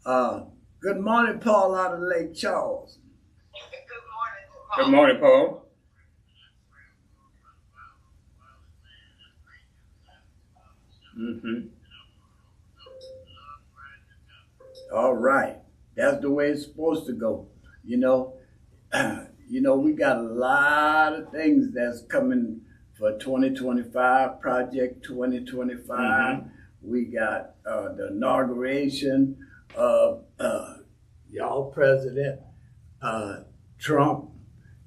Uh, Good morning, Paul, out of Lake Charles. Good morning, Paul. Mm-hmm. All right, that's the way it's supposed to go. You know, we got a lot of things that's coming for 2025, Project 2025. Mm-hmm. We got the inauguration of y'all President uh, Trump.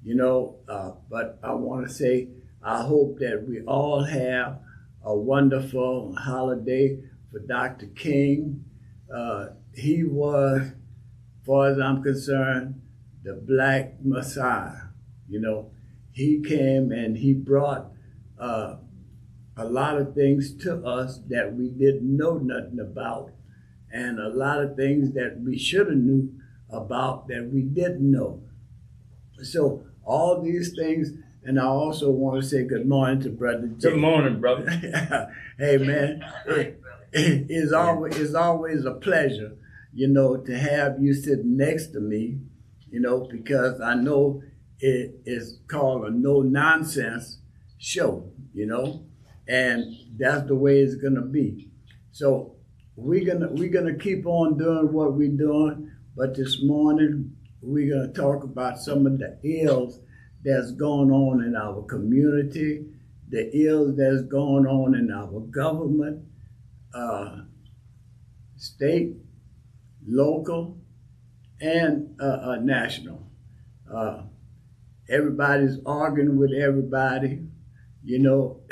But I want to say I hope that we all have a wonderful holiday for Dr. King. He was, as far as I'm concerned, the Black Messiah. You know, he came and he brought uh, a lot of things to us that we didn't know nothing about, and a lot of things that we should have knew about that we didn't know. So all these things, and I also want to say good morning to Brother Good Jay. morning, brother. Hey man, it's always a pleasure, to have you sitting next to me, because I know it is called a no nonsense show, and that's the way it's gonna be. So we're gonna keep on doing what we're doing, but this morning we're gonna talk about some of the ills that's going on in our community, the ills that's going on in our government, uh, state, local, and national. Uh, Everybody's arguing with everybody, you know,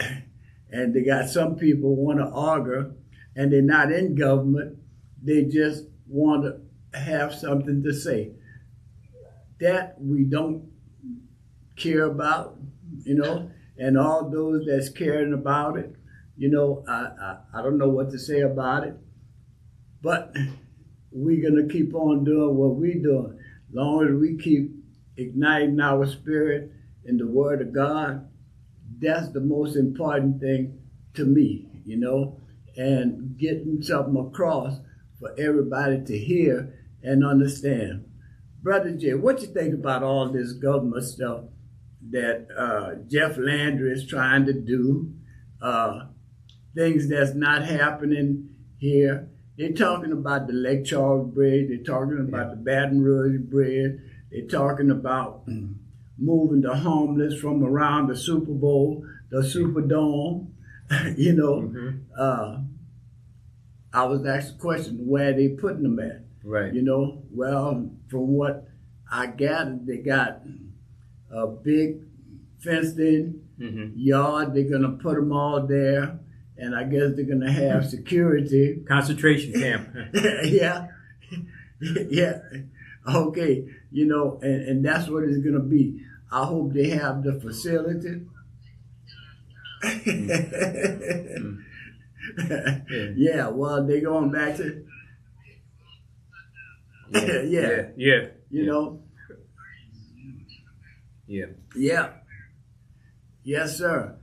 and they got some people want to argue, and they're not in government. They just want to have something to say. That we don't care about, and all those that's caring about it, I don't know what to say about it, but we're gonna keep on doing what we're doing. As long as we keep igniting our spirit in the Word of God, that's the most important thing to me, and getting something across for everybody to hear and understand. Brother Jay, what you think about all this government stuff that Jeff Landry is trying to do? Uh, Things that's not happening here. They're talking about the Lake Charles Bridge. They're talking about the Baton Rouge Bridge. They're talking about moving the homeless from around the Super Bowl, the Superdome. you know, Mm-hmm. uh, I was asked the question, where are they putting them at? Right. Well, from what I gathered, they got a big fenced in Mm-hmm. yard. They're going to put them all there. And I guess they're going to have security. Concentration camp. Yeah. Yeah. Okay. And that's what it's going to be. I hope they have the facility. Mm-hmm. Yeah. Yeah, well, they're going back to, Yeah. yeah, Yeah. you know, Yeah. yeah, yes, sir.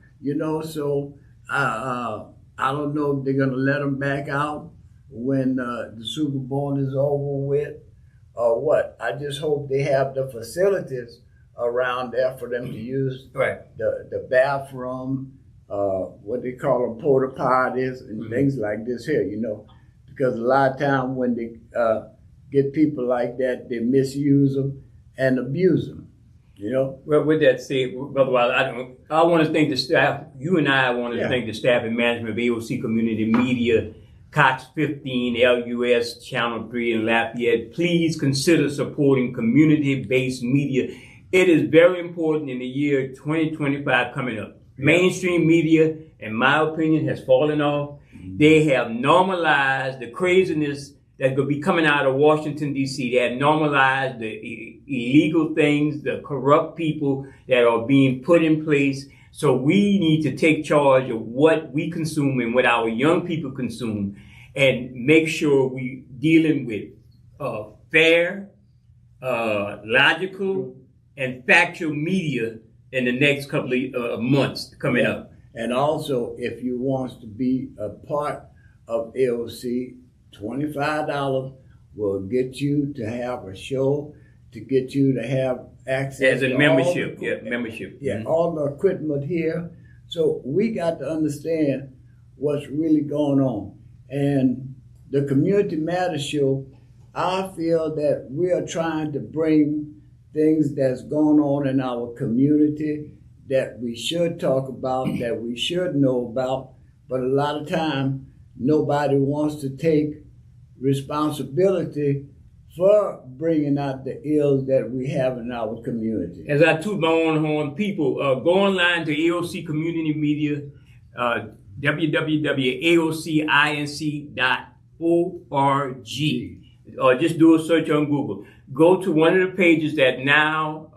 So I don't know if they're going to let them back out when the Super Bowl is over with or what. I just hope they have the facilities around there for them to use Right. the bathroom, what they call them porta potties and Mhm. things like this here, because a lot of time when they get people like that, they misuse them and abuse them. Well, with that said, Brother Wilder, I want to thank the staff. You and I want to Yeah. thank the staff and management of AOC Community Media, Cox 15, LUS, Channel 3 in Lafayette. Please consider supporting community-based media. It is very important in the year 2025 coming up. Mainstream media, in my opinion, has fallen off. They have normalized the craziness that could be coming out of Washington, D.C. They have normalized the illegal things, the corrupt people that are being put in place. So we need to take charge of what we consume and what our young people consume and make sure we dealing with fair, logical, and factual media in the next couple of months coming Yeah. up. And also, if you want to be a part of AOC, $25 will get you to have a show, to get you to have access As a to membership, all the, yeah, membership. yeah, all the equipment here. So we got to understand what's really going on. And the Community Matters Show, I feel that we are trying to bring things that's going on in our community that we should talk about, that we should know about, but a lot of time nobody wants to take responsibility for bringing out the ills that we have in our community. As I toot my own horn, people, go online to AOC Community Media, www.aocinc.org, or just do a search on Google. Go to one of the pages that now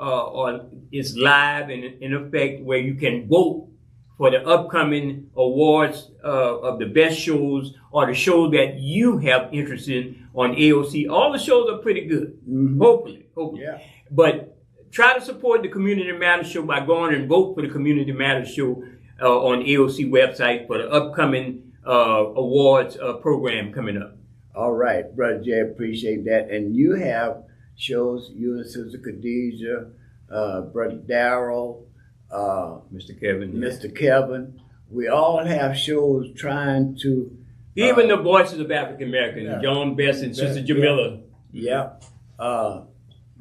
is live and in effect, where you can vote for the upcoming awards of the best shows or the show that you have interest in on AOC. All the shows are pretty good, hopefully. Yeah. But try to support the Community Matters Show by going and vote for the Community Matters Show on AOC website for the upcoming awards program coming up. All right, Brother Jay, appreciate that. And you have shows, you and Sister Khadijah, Brother Darrell, Mr. Kevin. Mr. Kevin. We all have shows trying to... Even the Voices of African Americans, yeah. John Best and Sister Jamila. Yeah.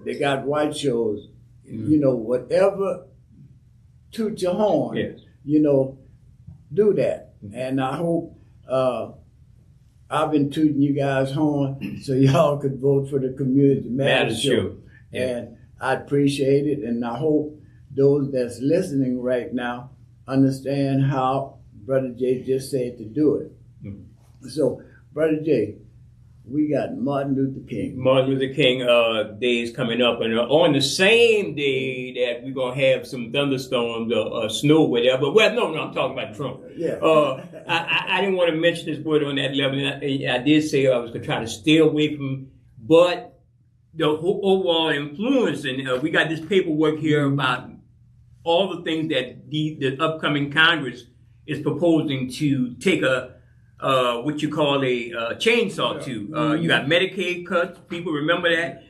They got white shows. You know, whatever, toot your horn. Yes. You know, do that. And I hope I've been tooting you guys' horn so y'all could vote for the Community Matters Show. Yeah. And I appreciate it, and I hope those that's listening right now understand how Brother Jay just said to do it. So, Brother Jay, we got Martin Luther King. Martin Luther King Day is coming up, and on the same day that we're gonna have some thunderstorms or snow, whatever. Well, no, I'm talking about Trump. Yeah. I didn't want to mention this word on that level. I did say I was gonna try to stay away from, but the overall influence, and we got this paperwork here about all the things that the upcoming Congress is proposing to take what you call a chainsaw to. You got Medicaid cuts. People remember that.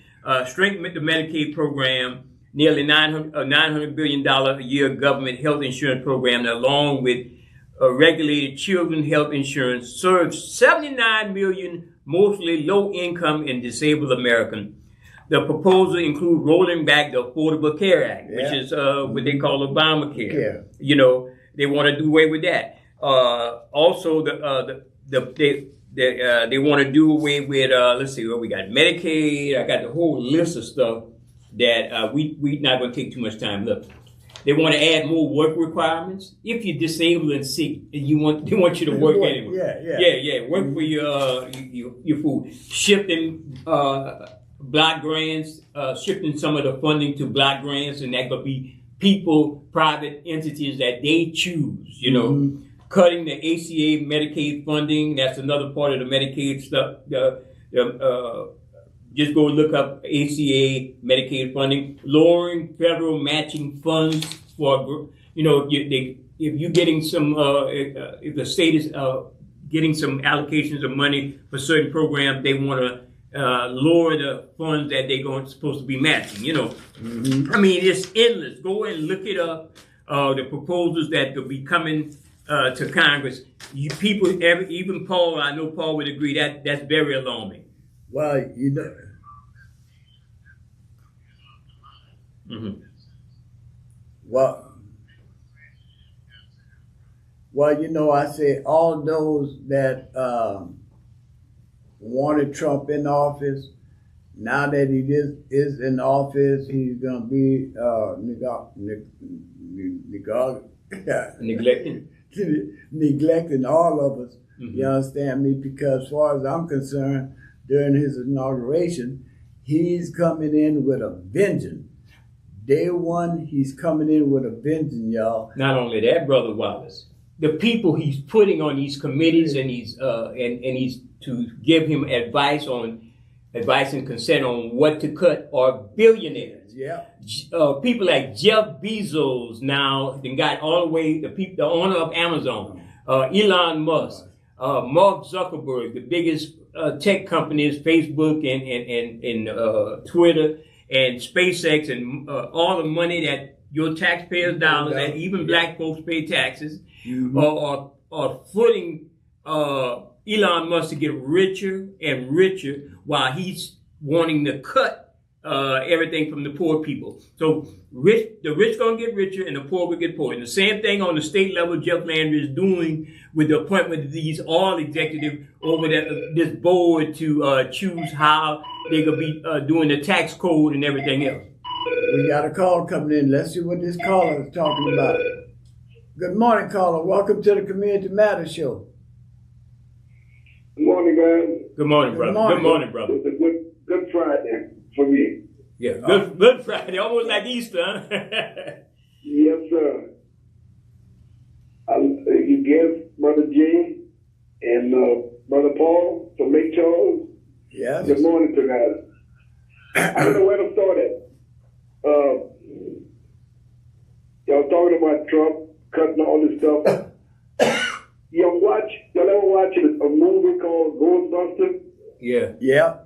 Strengthen the Medicaid program, nearly $900 billion a year government health insurance program, along with regulated children health insurance, serves 79 million mostly low-income and disabled Americans. The proposal includes rolling back the Affordable Care Act, which is what they call Obamacare. Yeah. You know, they want to do away with that. Also, they want to do away with let's see, we got Medicaid. I got the whole list of stuff that we not going to take too much time. Look, they want to add more work requirements. If you're disabled and sick, they want you to work anyway. Yeah. Work for your food. Shifting block grants, shifting some of the funding to block grants, and that could be people, private entities that they choose. You know. Cutting the ACA Medicaid funding, that's another part of the Medicaid stuff. Just go look up ACA Medicaid funding. Lowering federal matching funds for, you know, if you're getting some, if the state is getting some allocations of money for certain programs, they want to lower the funds that they're supposed to be matching, you know. I mean, it's endless. Go and look it up. The proposals that will be coming to Congress, people, even Paul, I know Paul would agree that that's very alarming. Well, you know. Well, you know, I say all those that wanted Trump in office, now that he is in office, he's going to be neglecting all of us. You understand me? Because as far as I'm concerned, during his inauguration, he's coming in with a vengeance. Day one, he's coming in with a vengeance, y'all. Not only that, Brother Wallace, the people he's putting on these committees and he's to give him advice and consent on what to cut are billionaires. Yeah. People like Jeff Bezos now, then got all the way the owner of Amazon, Elon Musk, Mark Zuckerberg, the biggest tech companies, Facebook and Twitter and SpaceX and all the money that your taxpayers' dollars and even black folks pay taxes are footing Elon Musk to get richer and richer while he's wanting to cut everything from the poor people. So the rich gonna get richer and the poor will get poorer. And the same thing on the state level Jeff Landry is doing with the appointment of these all executives over this board to choose how they're gonna be doing the tax code and everything else. We got a call coming in. Let's see what this caller is talking about. Good morning, caller. Welcome to the Community Matters Show. Good morning, guys. Good morning, brother. Good morning, brother. It's a good Friday for me. Yeah, good Friday, almost like Easter, huh? Yes, sir. You give Brother Jay and Brother Paul from Lake Charles. Yes. Good morning to guys. I don't know where to start at. Y'all talking about Trump cutting all this stuff. Y'all ever watch a movie called Ghostbusters? Yeah. Yeah.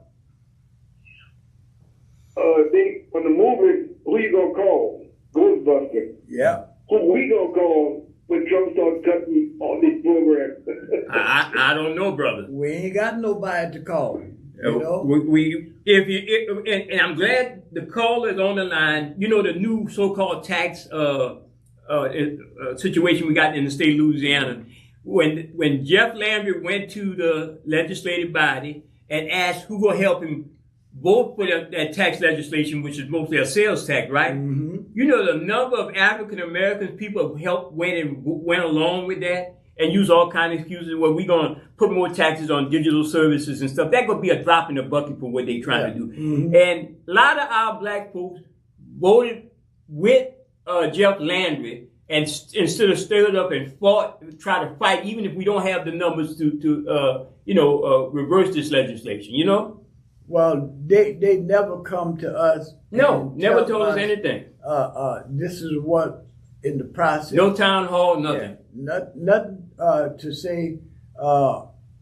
On the movie, who you gonna call? Ghostbusters. Yeah. Who we gonna call when Trump starts cutting all these programs? I don't know, brother. We ain't got nobody to call. You know? And I'm glad the caller is on the line. You know, the new so-called tax situation we got in the state of Louisiana. When Jeff Landry went to the legislative body and asked who will help him vote for that tax legislation, which is mostly a sales tax, right? Mm-hmm. You know, the number of African American people went along with that and use all kinds of excuses. Well, we're going to put more taxes on digital services and stuff. That could be a drop in the bucket for what they're trying to do. Mm-hmm. And a lot of our black folks voted with Jeff Landry and instead of stirred up and try to fight, even if we don't have the numbers to reverse this legislation, you know? Well, they never come to us. No, never told us anything. This is what in the process. No town hall, nothing. Yeah, nothing to say.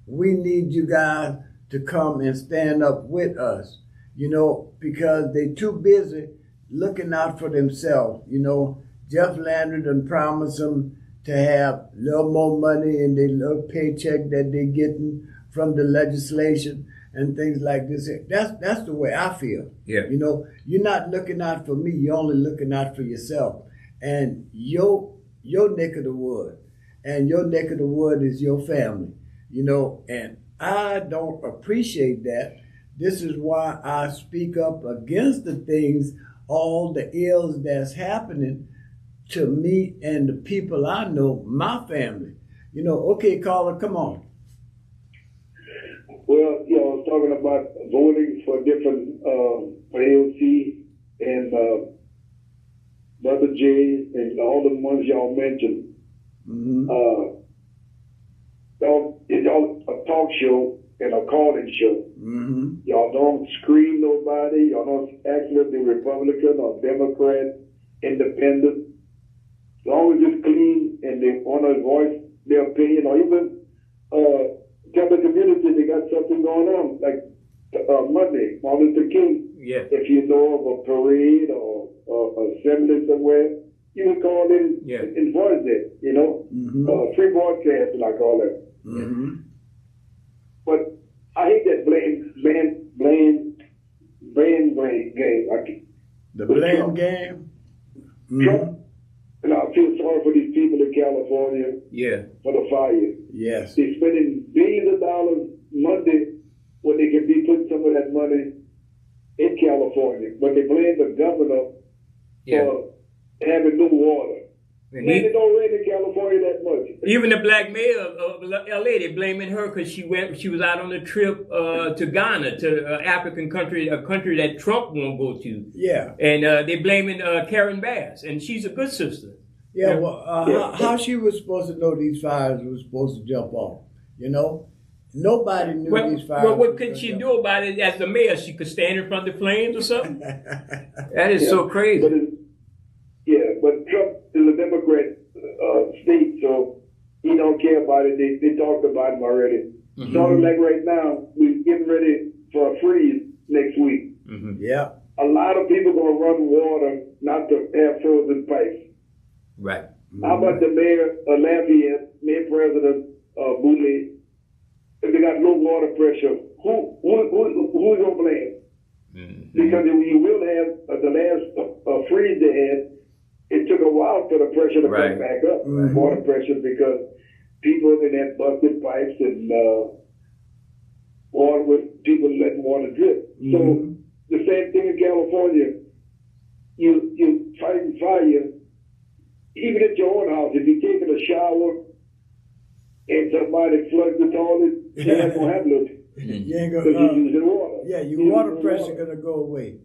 We need you guys to come and stand up with us. You know, because they too busy looking out for themselves. You know, Jeff Landry done promised them to have a little more money in their little paycheck that they're getting from the legislation and things like this. That's the way I feel. Yeah. You know, you're not looking out for me. You're only looking out for yourself and your neck of the wood. And your neck of the wood is your family. You know, and I don't appreciate that. This is why I speak up against the things, all the ills that's happening to me and the people I know, my family. You know, okay, caller, come on. Well, I was talking about voting for different for AOC and Brother Jay and all the ones y'all mentioned. Mm-hmm. Y'all a talk show and a call-in show. Mm-hmm. Y'all don't screen nobody. Y'all don't ask if they're Republican or Democrat, Independent. As long as it's clean and they want to voice their opinion or even tell the community they got something going on, like Monday, Martin Luther King. Yeah. If you know of a parade or assembly somewhere, you can call in and voice it, you know. Mm-hmm. Free broadcast, like all that. Mm-hmm. But I hate that blame game. The blame game? Mm-hmm. Trump, and I feel sorry for these people in California for the fire. Yes. They're spending billions of dollars Monday when they can be putting some of that money in California. But they blame the governor for having no water. And it don't rain in California that much. Even the black mayor of LA, they blaming her because she was out on a trip to Ghana, to African country, a country that Trump won't go to. Yeah. And they blaming Karen Bass, and she's a good sister. Yeah, well, how she was supposed to know these fires was supposed to jump off, you know? Nobody knew these fires. Well, what could she do about it as the mayor? She could stand in front of the flames or something? That is so crazy. But Trump is a Democrat state, so he don't care about it. They talked about him already. Mm-hmm. So like right now, we're getting ready for a freeze next week. Mm-hmm. Yeah. A lot of people gonna run water not to have frozen pipes. Right. How about the mayor of Lafayette, mayor president Boulay? If they got low water pressure, who's gonna blame? Mm-hmm. Because you will have the last freeze they had. It took a while for the pressure to Right. come back up, Mhm. water pressure, because people in had busted pipes and water with people letting water drip. So Mhm. the same thing in California. You fighting fire, even at your own house. If you're taking a shower and somebody floods the toilet, you ain't gonna have nothing You ain't because gonna, you're using water. yeah, your You're water using pressure water. gonna go away.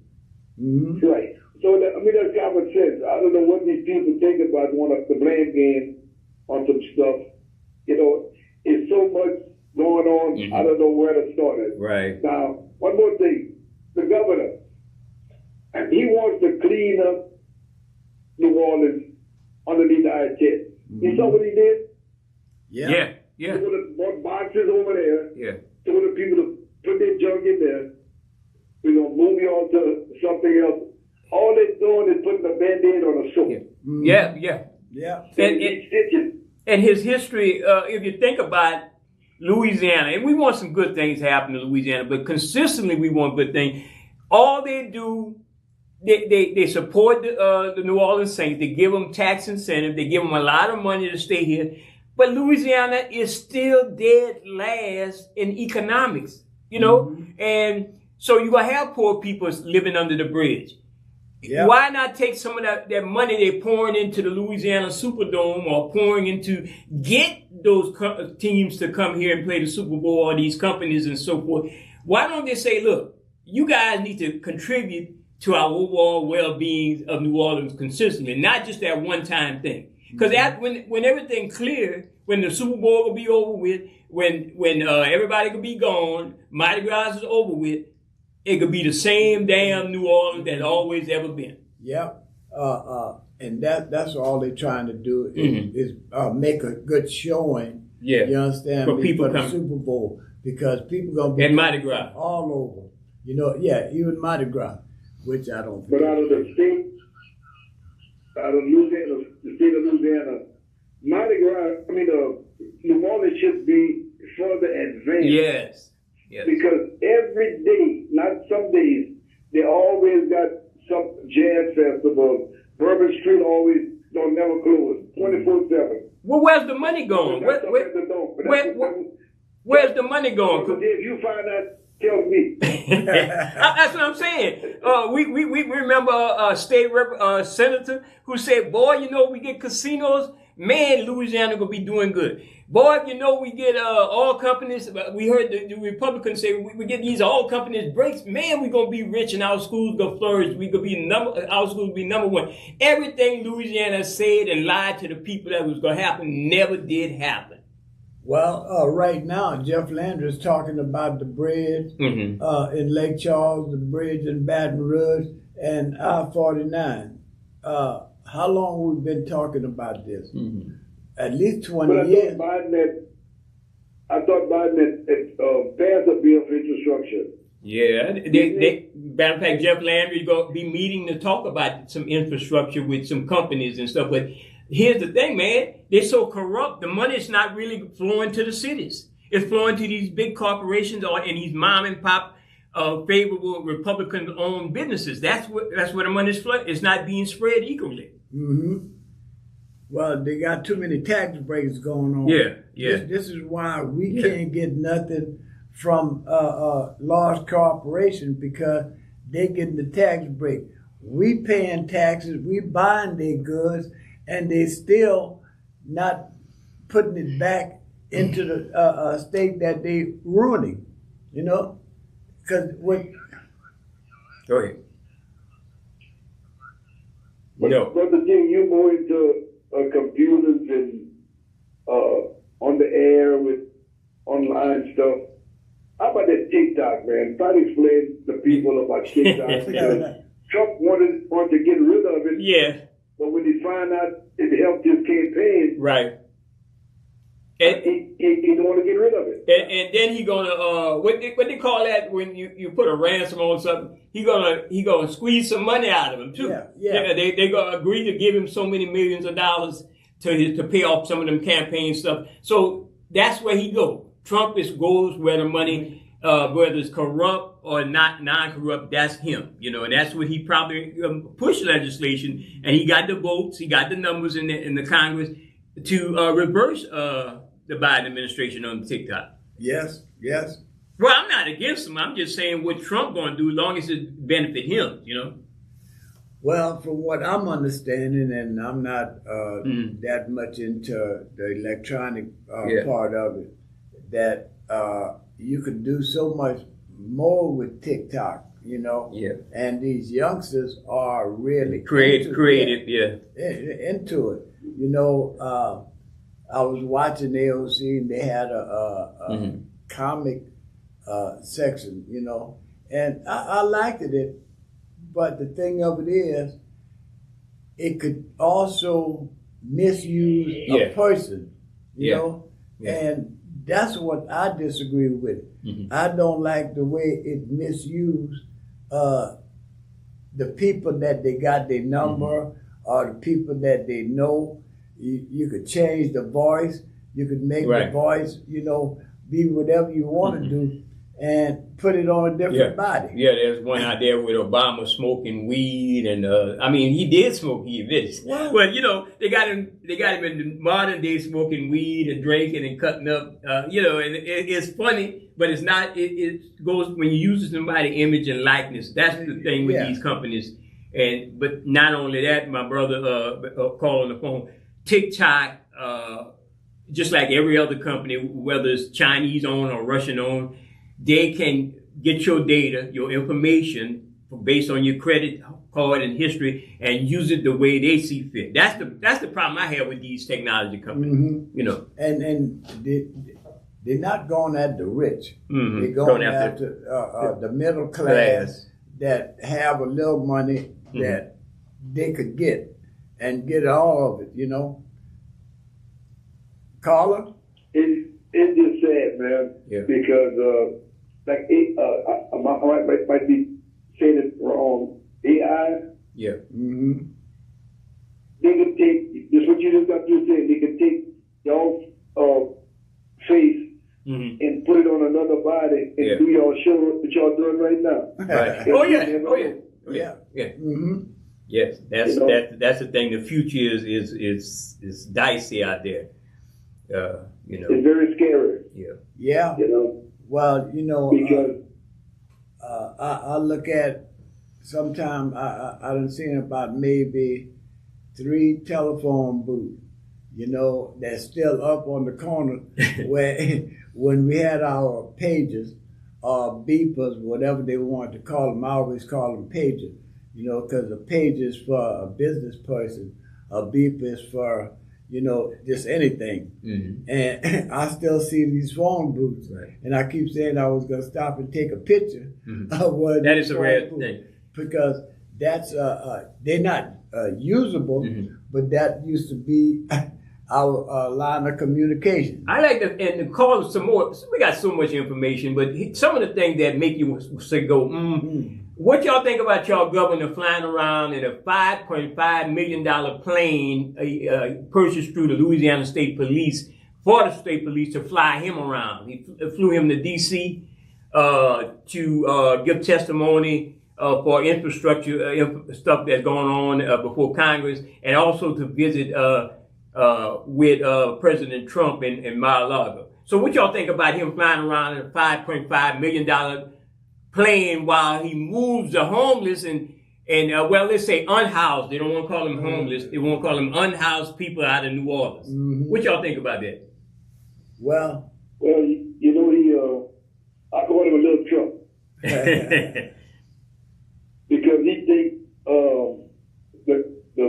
Mm-hmm. Right. So that, that's common sense. I don't know what these people think about wanting the blame game on some stuff. It's so much going on. Mhm. I don't know where to start it. Right. Now, one more thing. The governor, and he wants to clean up New Orleans underneath the I-10. You saw what he did? Yeah. Yeah. Yeah. He put a bunch of boxes over there. Yeah. Told the people to put their junk in there. We're going to move you on to something else. All they're doing is putting a Band-Aid on a sore. Yeah. Mhm. Yeah. Yeah. Yeah. So And- you keep stitching. And his history, if you think about Louisiana, and we want some good things to happen to Louisiana, but consistently we want good things. All they do, they support the New Orleans Saints. They give them tax incentive. They give them a lot of money to stay here. But Louisiana is still dead last in economics, And so you're going to have poor people living under the bridge. Yeah. Why not take some of that money they're pouring into the Louisiana Superdome or pouring into get those teams to come here and play the Super Bowl, or these companies and so forth? Why don't they say, look, you guys need to contribute to our overall well-being of New Orleans consistently, not just that one-time thing. Because when everything clear, when the Super Bowl will be over with, when everybody could be gone, Mardi Gras is over with, it could be the same damn New Orleans that always ever been. Yeah. And that's all they're trying to do Mhm. is make a good showing. Yeah. You understand For me? people For the come- Super Bowl, because people gonna be And Mardi Gras. all over. Even Mardi Gras, which I don't. But out of the state, out of Louisiana, the state of Louisiana, Mardi Gras, New Orleans should be further advanced. Yes. Yes. Because every day, not some days, they always got some jazz festival. Bourbon Street always don't never close, 24/7. Well, where's the money going? That's something that don't. But that's Where's the money going? but if you find out, tell me. That's what I'm saying. We remember a state senator who said, boy, we get casinos, man, Louisiana gonna be doing good. Boy, we get all companies, we heard the Republicans say, we get these all companies breaks, man, we gonna be rich and our schools gonna flourish, our schools be number one. Everything Louisiana said and lied to the people that was gonna happen never did happen. Well, right now, Jeff Landry is talking about the bridge Mm-hmm. in Lake Charles, the bridge in Baton Rouge, and I-49. How long we've been talking about this? Mm-hmm. At least But 20 years. I thought Biden had passed a bill for infrastructure. Yeah, matter of fact, Jeff Landry going to be meeting to talk about some infrastructure with some companies and stuff. But here's the thing, man. They're so corrupt. The money's not really flowing to the cities. It's flowing to these big corporations and these mom and pop favorable Republican-owned businesses. That's where the money's flowing. It's not being spread equally. Mm-hmm. Well, they got too many tax breaks going on. Yeah. This is why we can't get nothing from large corporations, because they getting the tax break. We paying taxes, we buying their goods, and they still not putting it back into the state that they ruining. Because Go ahead. But No. the thing, you go into computers and on the air with online stuff. How about that TikTok, man? Try to explain to people about TikTok. Because Trump wanted to get rid of it, Yeah. but when he found out it helped his campaign, Right. And, he don't want to get rid of it. and then he gonna what they call that when you put a ransom on something? He gonna squeeze some money out of him too. Yeah. They gonna agree to give him so many millions of dollars to pay off some of them campaign stuff. So that's where he goes. Trump goes where the money, whether it's corrupt or not non-corrupt, that's him. And that's what he probably pushed legislation, and he got the votes, he got the numbers in the Congress to reverse the Biden administration on TikTok. Yes. Well, I'm not against him. I'm just saying what Trump going to do as long as it benefit him, Well, from what I'm understanding, and I'm not that much into the electronic part of it, that you could do so much more with TikTok, Yeah. And these youngsters are really Creative, into it. I was watching AOC, and they had a comic section, and I liked it. But the thing of it is, it could also misuse a person, you know, and that's what I disagree with. I don't like the way it misused the people that they got their number or the people that they know. You could change the voice. You could make the voice, be whatever you want to do, and put it on a different body. Yeah, there's one out there with Obama smoking weed, and he did smoke weed, Wow. but they got him in the modern day smoking weed and drinking and cutting up, and it's funny, but it's not. It goes when you use somebody's image and likeness. That's the thing with these companies, but not only that, my brother called on the phone. TikTok, just like every other company, whether it's Chinese owned or Russian owned, they can get your data, your information based on your credit card and history, and use it the way they see fit. That's the problem I have with these technology companies. And they're not going at the rich. They're going after the middle class that have a little money that they could get and get all of it. Caller? It's just sad, man. Yeah. Because I might be saying it wrong. AI. Yeah. They can take just what you just got through saying. They can take your face and put it on another body and do y'all show what y'all doing right now. Right. Yeah. Yes, that's the thing. The future is dicey out there. It's very scary. Yeah. Well, because I look at sometimes I done seen about maybe 3 telephone booths, that's still up on the corner where when we had our pagers or beepers, whatever they wanted to call them, I always call them pagers, because a pager is for a business person, a beep is for just anything. And I still see these phone booths. And I keep saying I was going to stop and take a picture of what that is a rare thing. Because that's, they're not usable, but that used to be our line of communication. I like to call some more. We got so much information, but some of the things that make you say go, What y'all think about y'all governor flying around in a $5.5 million plane purchased through the Louisiana State Police for the state police to fly him around? He flew him to D.C. To give testimony for infrastructure stuff that's going on before Congress, and also to visit with President Trump in Mar-a-Lago. So what y'all think about him flying around in a $5.5 million plane while he moves the homeless and let's say unhoused. They don't want to call them homeless. They want to call them unhoused people out of New Orleans. What y'all think about that? Well, I call him a little Trump. Because he thinks the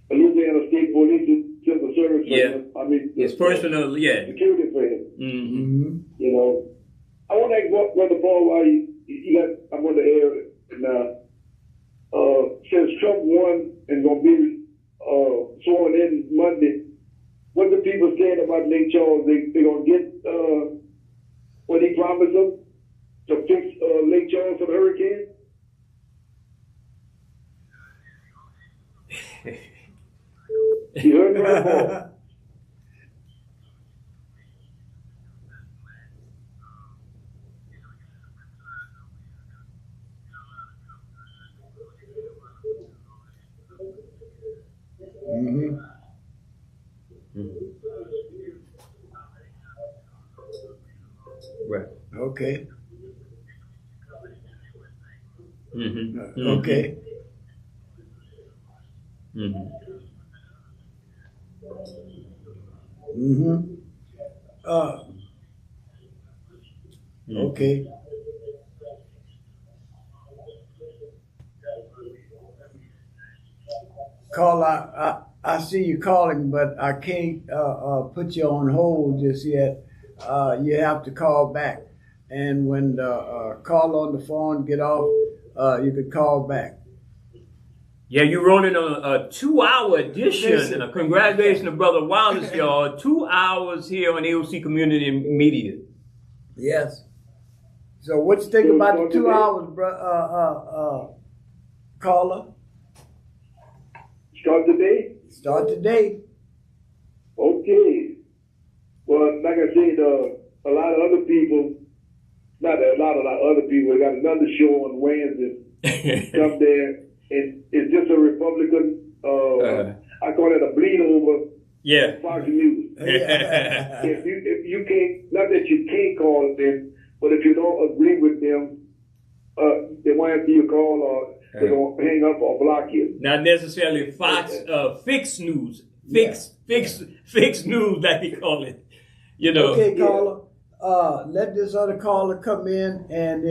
Louisiana State Police is civil service for him. It's personal, security for him. I want to ask Brother Paul why I'm on the air now. Since Trump won and going to be sworn in Monday, what the people saying about Lake Charles, they're going to get what he promised them to fix Lake Charles for the hurricane? You heard me right? Mm-hmm. Right. Okay. Mm-hmm. Okay. Mm-hmm. Mm-hmm. Okay. Carl, I see you calling, but I can't put you on hold just yet. You have to call back. And when call on the phone, get off, you could call back. Yeah, you're rolling on a 2-hour edition. Listen. Congratulations to Brother Wallace, y'all. 2 hours here on AOC Community Media. Yes. So what you think about the 2 hours, caller? Start today? Start today. Okay. Well, like I said, a lot of other people, not a lot of other people, we got another show on Wednesday. Come there, and it's just a Republican, I call it a bleed over. Yeah. Fox News. If you can't, not that you can't call them, but if you don't agree with them, they won't answer your call, or they're going to hang up or block you. Not necessarily Fox, fixed news. Fixed news, like they call it. You know. Okay, caller. Let this other caller come in, and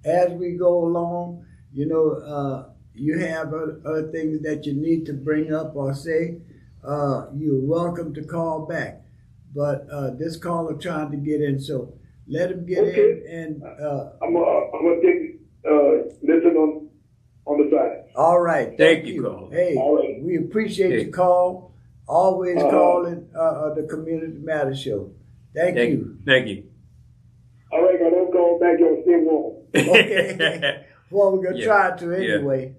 as we go along, you know, you have other things that you need to bring up or say. You're welcome to call back. But this caller trying to get in, so let him get in. And I'm gonna take listen on the side. all right, Thank you, caller. Hey, All right. we appreciate your call. Always calling the Community Matters Show. Thank you. Thank you. All right, I don't call back. Y'all stay warm. Okay. Well, we're gonna try to Yeah. anyway.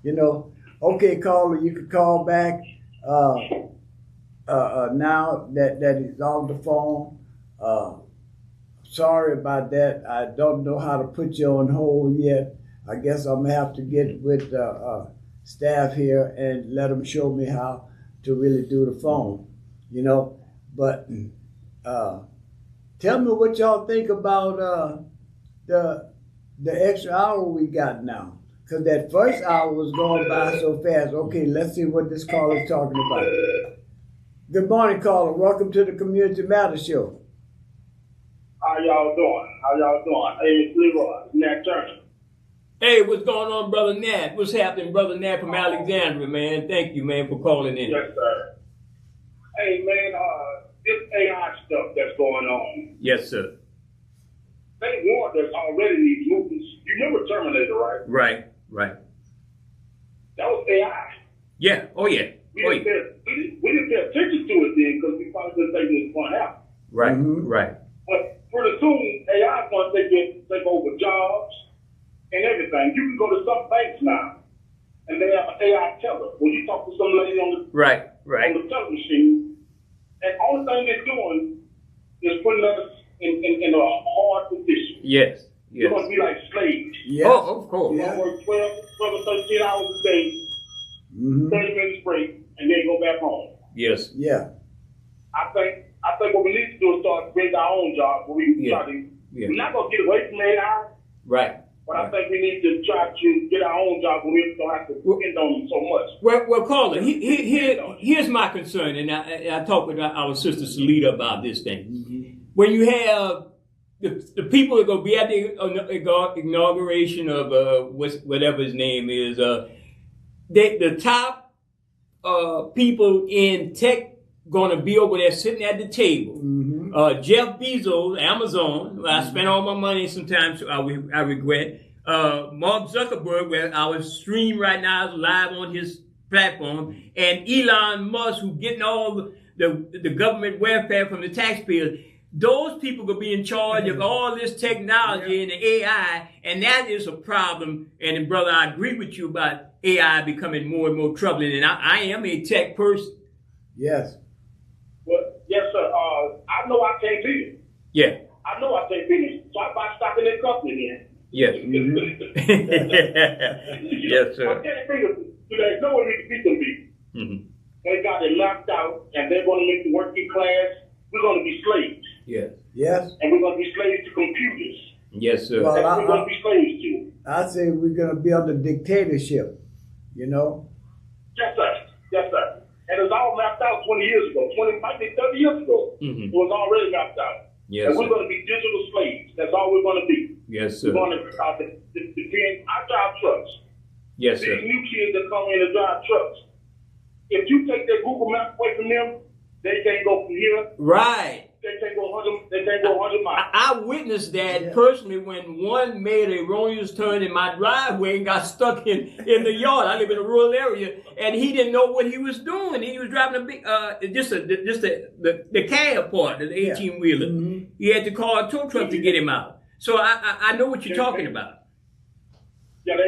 You know. Okay, caller, you can call back. Now that he's on the phone. Sorry about that. I don't know how to put you on hold yet. I guess I'm gonna have to get with staff here and let them show me how to really do the phone. You know, but tell me what y'all think about the extra hour we got now. Because that first hour was going by so fast. Okay, let's see what this caller is talking about. Good morning, caller. Welcome to the Community Matters Show. How y'all doing? Hey, it's Leroy, Nat Turner. Hey, what's going on, Brother Nat? What's happening, Brother Nat from Alexandria, man? Thank you, man, for calling in. Yes, sir. Hey, man, this AI stuff that's going on. Yes, sir. They warned us already these movies. You remember Terminator, right? Right. That was AI. Yeah. Oh, yeah. We didn't pay attention to it then because we probably didn't think it was going to happen. Right. Mhm. Right. But pretty soon, AI is going to take over jobs and everything. You can go to some banks now, and they have an AI teller. When you talk to some lady on Right. the teller machine, and all the thing they're doing is putting us in a hard position. Yes. We're going to be like slaves. Yes. Oh, of course. We're Yeah. going to work 12 or 13 hours a day, Mhm. 30 minutes break, and then go back home. Yes. Yeah. I think what we need to do is start creating our own job where we try to. Yeah. We're not going to get away from AI, Right. but I think we need to try to get our own job where we don't have to depend on them so much. Well, caller, here's my concern, and I talked with our sister Salida about this thing. Mhm. When you have the people that are going to be at the inauguration of whatever his name is, the top people in tech going to be over there sitting at the table. Mhm. Jeff Bezos, Amazon, where I spent all my money sometimes, I regret. Mark Zuckerberg, where our stream right now is live on his platform, and Elon Musk, who getting all the government welfare from the taxpayers. Those people could be in charge of all this technology and the AI, and that is a problem. And brother, I agree with you about AI becoming more and more troubling. And I am a tech person. Yes. Well, yes, sir. I know I can't beat it. Yeah. I know I can't beat it, so I buy stock in that company then. Yes. Yes, sir. I can't beat it. There's no way we can beat them people. Mm-hmm. They got it locked out, and they're going to make the working class. We're going to be slaves. Yes. Yes. And we're going to be slaves to computers. Yes, sir. Well, That's what we're going to be slaves to. I say we're going to be under dictatorship, you know? Yes, sir. Yes, sir. And it was all mapped out 20 years ago. 20, might be 30 years ago. Mm-hmm. It was already mapped out. Yes, and we're sir. going to be digital slaves. That's all we're going to be. Yes, sir. We're going to depend. I drive trucks. Yes, These sir. new kids that come in to drive trucks, if you take their Google Maps away from them, they can't go from here. Right. They can't go 100. They can't go 100 miles. I witnessed that Yeah. personally when one made a erroneous turn in my driveway and got stuck in the yard. I live in a rural area, and he didn't know what he was doing. He was driving a big, the cab part, the 18-wheeler. Mm-hmm. He had to call a tow truck to get him out. So I know what you're talking about. Yeah, they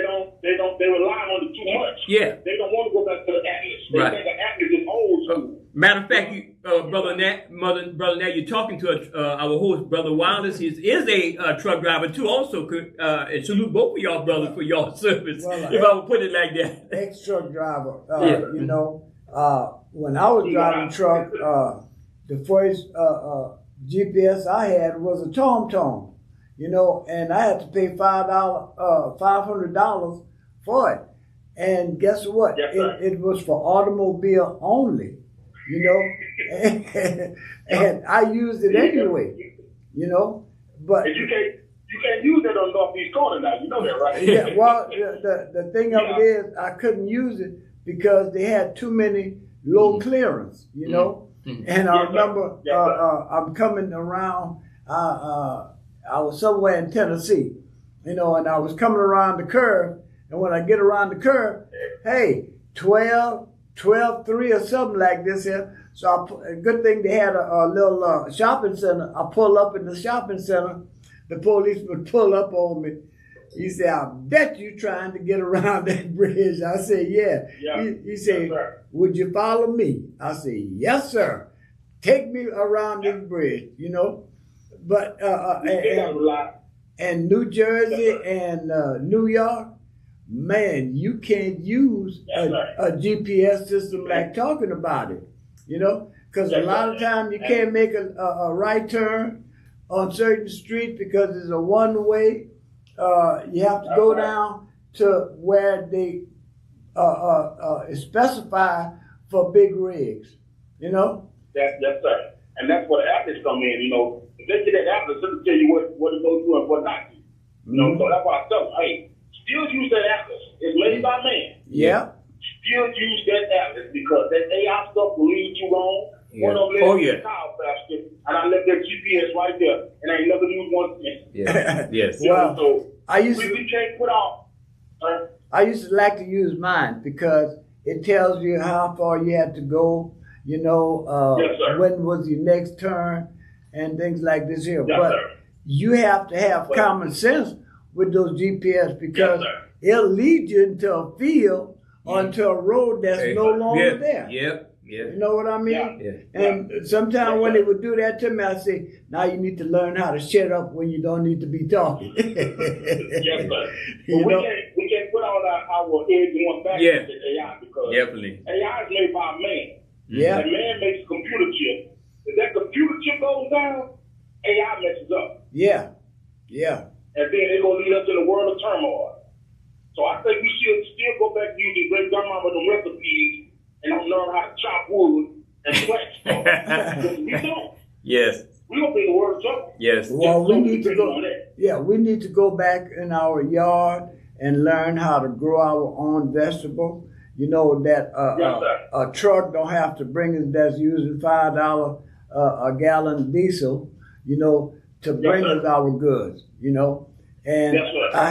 rely on it too much. Yeah. They don't want to go back to the Atlas. They Right. think the Atlas is old school. Matter of fact, brother Nat, you're talking to our host, Brother Wallace. He is a truck driver too. Also, and salute both of y'all brothers for y'all service. Well, if I would put it like that. Ex-truck driver, Yeah. you know, when I was driving truck, the first GPS I had was a TomTom, you know, and I had to pay $500 for it. And guess what? Yes, sir. It was for automobile only, you know, and I used it anyway, you know, but. And you can't use that on Northeast Corner now. You know that, right? Yeah, well, the thing of it is, I couldn't use it because they had too many low clearance, you know. Mm-hmm. And I Yes, sir. remember Yes, sir. I'm coming around. I was somewhere in Tennessee, you know, and I was coming around the curve. And when I get around the curve, hey, 12-3 or something like this here. So a good thing they had a little shopping center. I pull up in the shopping center. The policeman pull up on me. He said, "I bet you trying to get around that bridge." I said, "Yeah." Yeah. He said, Yes, sir. "Would you follow me?" I said, "Yes, sir. Take me around this bridge," you know. But They got a lot. and New Jersey and New York, man, you can't use Yes, sir. a GPS system like talking about it, you know, because a Yes, lot sir. of times you can't make a right turn on certain streets because it's a one-way. You have to go down to where they specify for big rigs, you know. Yes, sir. And that's where the Atlas come in. You know, if they get that Atlas, it'll tell you what to go do and what not to. You know, so that's why I tell them, hey, still use that Atlas. It's made by man. Yeah. Still use that Atlas because that AI stuff will lead you wrong. Yeah. One of them Oh, left yeah. the car faster, and I left that GPS right there, and I ain't never used one since. Yeah. Yes. You know, Wow. so I used to we can't put off. I used to like to use mine because it tells you how far you had to go, you know, Yes, sir. when was your next turn and things like this here. Yes, but sir. you have to have Well- common sense with those GPS because Yes, sir. it'll lead you into a field or Yeah. into a road that's Hey, no longer yeah. there. Yep. Yeah. You know what I mean? Yeah. Yeah. And sometimes Yes, when sir. they would do that to me, I say, now you need to learn how to shut up when you don't need to be talking. Yes, sir. You But know? we can't put all our eggs in one basket Yeah. with AI because Definitely. AI is made by a man. Yeah. And man makes a computer chip. If that computer chip goes down, AI messes up. Yeah. Yeah. And then it's going to lead us in a world of turmoil. So I think we should still go back to using great grandmama them recipes and don't learn how to chop wood and plant stuff. Because we don't. Yes. We don't be in the world of trouble. Yes. Well, we need to depend go. on that. Yeah, we need to go back in our yard and learn how to grow our own vegetable. You know that Yes, sir. a truck don't have to bring us that's using $5 a gallon diesel. You know, to Yes, bring sir. us our goods. You know, and Yes, sir. I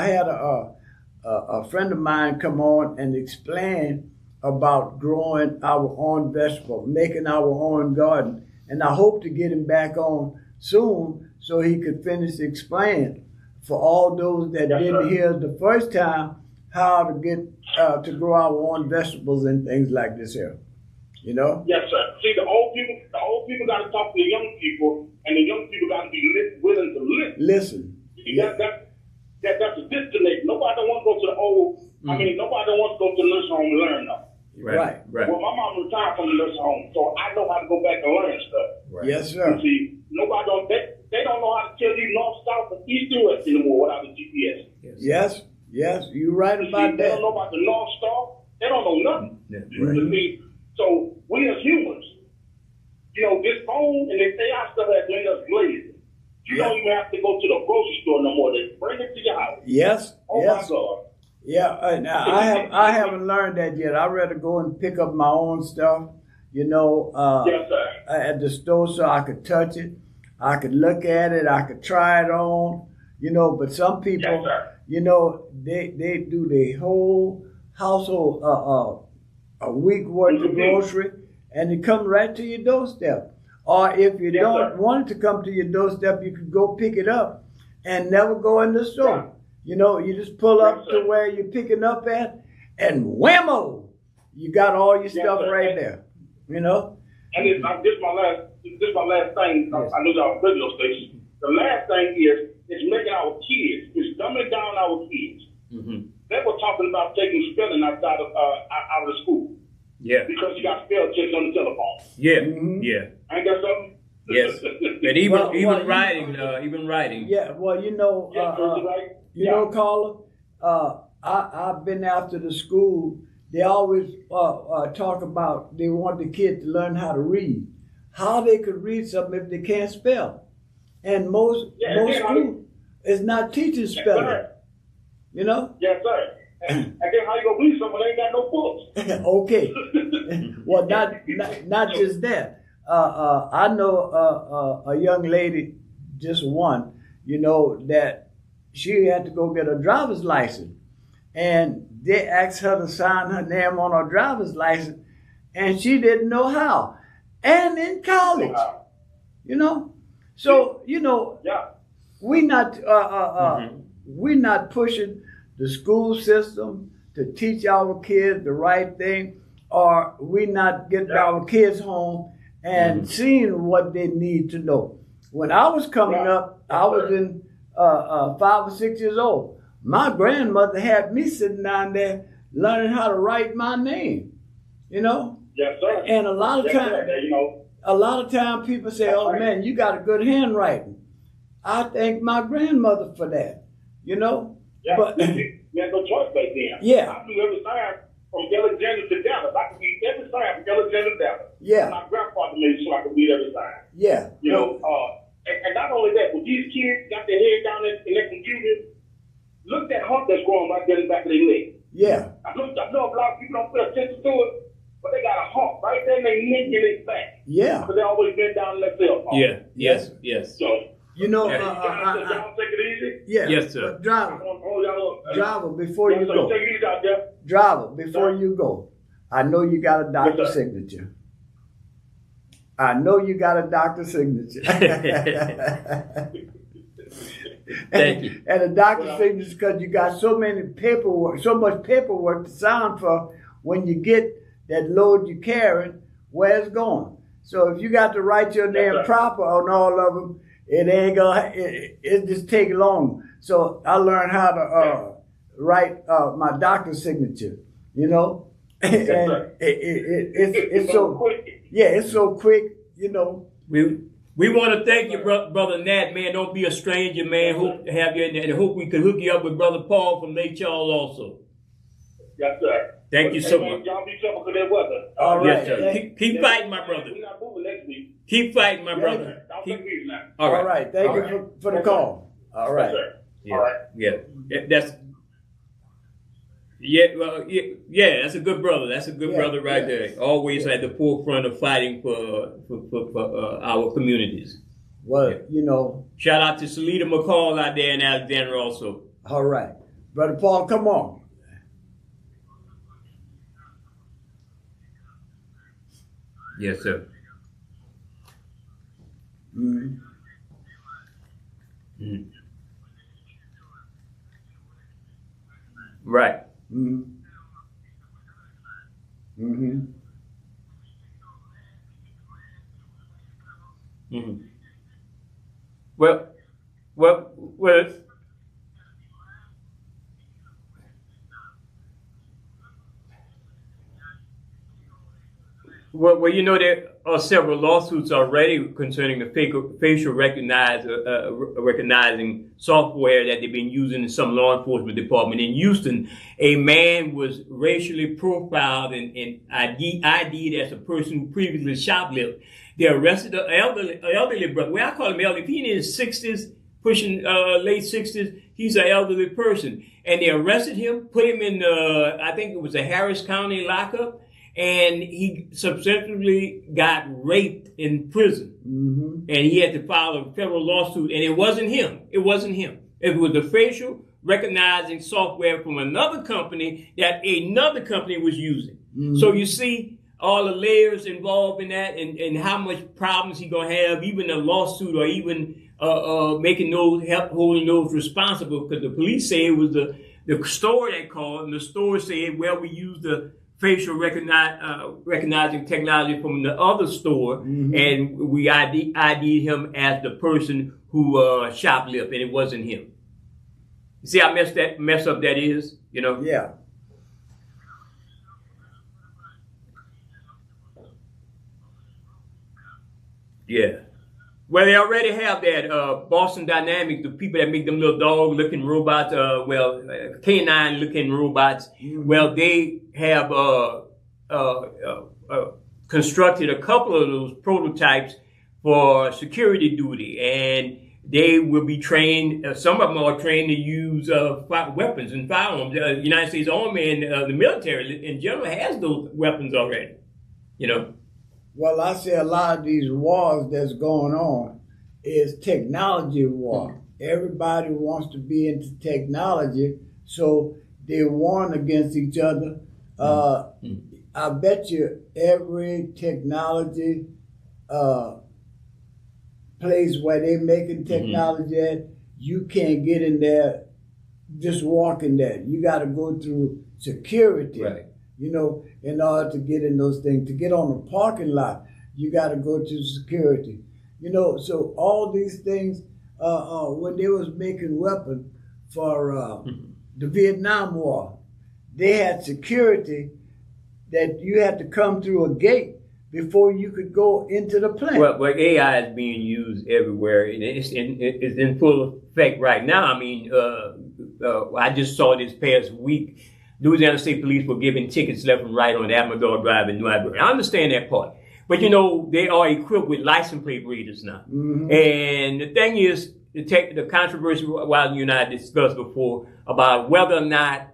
had a friend of mine come on and explain about growing our own vegetables, making our own garden. And I hope to get him back on soon so he could finish explaining for all those that didn't hear the first time how to get to grow our own vegetables and things like this here. You know? Yes, sir. See, the old people got to talk to the young people, and the young people got to be willing to listen. Listen. That's a disconnect. Nobody don't want to go to the old. I mean, nobody don't want to go to the nursing home and learn though. Right. Well, my mom retired from the nursing home, so I know how to go back and learn stuff. Right. Yes, sir. You see, nobody don't. They don't know how to tell you north, south, and east and west anymore without the GPS. Yes. You're right about They that. don't know about the north star. They don't know nothing. Right. You see, so we as humans, this phone and this AI stuff has made us lazy. You don't even have to go to the grocery store no more. They bring it to your house. Yes. Oh yes. my God. Yeah, I haven't learned that yet. I'd rather go and pick up my own stuff, Yes, sir. at the store so I could touch it, I could look at it, I could try it on, but some people, Yes, sir. they do the whole household a week worth of grocery and it comes right to your doorstep. Or if you don't want it to come to your doorstep, you could go pick it up and never go in the store. You just pull up to where you're picking up at, and whammo, you got all your stuff right there. And this my last thing. Yes. I know y'all radio station. The last thing is making our kids. It's dumbing down our kids. Mm-hmm. They were talking about taking spelling outside of out of the school. Yeah. Because you got spell checks on the telephone. Yeah. Mhm. Yeah. Ain't that something? Yes. But even writing. Yeah, well, Carla, I've been after the school. They always talk about they want the kid to learn how to read. How they could read something if they can't spell. And most school is not teaching spelling. Yes, sir. And then how you gonna read something that ain't got no books? Okay. Well, not just that. I know a young lady, just one, that she had to go get a driver's license. And they asked her to sign her name on her driver's license, and she didn't know how. And in college, So, we're not pushing the school system to teach our kids the right thing, or we not getting our kids home and seeing what they need to know. When I was coming up, I was in 5 or 6 years old. My grandmother had me sitting down there learning how to write my name, Yes, sir. And a lot of times, a lot of time people say, "Oh man, you got a good handwriting." I thank my grandmother for that, Yeah, But you had no choice back then. Yeah. I do every sign from Alexander to Dallas. I could read every sign from Alexander to Dallas. Yeah. My grandfather made sure I could read every sign. yeah, And not only that, when these kids got their head down in their computer, look at that hump that's growing right there in the back of their leg. yeah, I know a lot of people don't pay attention to it, but they got a hump right there in their neck and their back. yeah. Because they always been down in their cell phone. Yeah. Yes. So, Yeah. y'all take it easy. Yeah. Yes, sir. But driver, before you So go, take it easy out there. driver, before you go, I know you got a doctor's Yes, sir. signature. I know you got a doctor's signature. Thank you. And a doctor's signature because you got so much paperwork to sign for when you get that load you carrying, where it's going. So if you got to write your name sir. proper on all of them, it ain't gonna. It just take long. So I learned how to write my doctor's signature. And sir. it's so quick. yeah, it's so quick. We want to thank you, brother Nat, man. Don't be a stranger, man. Hope to have you in there, and hope we can hook you up with brother Paul from Lake Charles also. Yes, sir. Thank you so much. Y'all be careful with that weather. All right. Yes, sir. Keep fighting, my brother. We're not moving next week. Keep fighting, my Yeah. brother. Y'all take it easy now. All All right. Thank All you right. for the Yes, call. All right. Yes, sir. Yeah. All right. That's a good brother. That's a good brother right there. Always at the forefront of fighting for our communities. Well, Shout out to Salita McCall out there in Alexander also. all right. Brother Paul, come on. Yes, sir. Mm-hmm. Mm. Right. Mm-hmm. Mm-hmm. Mm-hmm. Well. Well, you know, there are several lawsuits already concerning the facial recognizing software that they've been using in some law enforcement department. In Houston, a man was racially profiled and ID'd as a person who previously shoplifted. They arrested an elderly brother. Well, I call him elderly. He in his 60s, pushing late 60s. He's an elderly person. And they arrested him, put him in, I think it was a Harris County lockup. And he subsequently got raped in prison. Mm-hmm. And he had to file a federal lawsuit. And it wasn't him. It wasn't him. It was the facial recognizing software from another company that another company was using. Mm-hmm. So you see all the layers involved in that and how much problems he going to have, even a lawsuit or even making holding those responsible. Because the police say it was the store that called, and the store said, well, we used the facial recognizing technology from the other store, mm-hmm. and we ID'd him as the person who shoplifted, and it wasn't him. You see how mess up that is, you know? Yeah. Yeah. Well, they already have that Boston Dynamics, the people that make them little dog-looking robots, canine-looking robots. Mm-hmm. Well, they have constructed a couple of those prototypes for security duty, and they will be trained. Some of them are trained to use weapons and firearms. The United States Army and the military in general has those weapons already. You know. Well, I say a lot of these wars that's going on is technology war. Mm-hmm. Everybody wants to be into technology, so they warn against each other. Mm-hmm. I bet you every technology place where they making technology mm-hmm. at, you can't get in there just walking there. You got to go through security. Right. You know, in order to get in those things, to get on a parking lot, you got to go to security. You know, so all these things, when they was making weapons for the Vietnam War, they had security that you had to come through a gate before you could go into the plant. Well, AI is being used everywhere, and it's in full effect right now. I mean, I just saw this past week, Louisiana State Police were giving tickets left and right on Amador Drive in New Iberia. I understand that part. But, you know, they are equipped with license plate readers now. Mm-hmm. And the thing is, the controversy while you and I discussed before about whether or not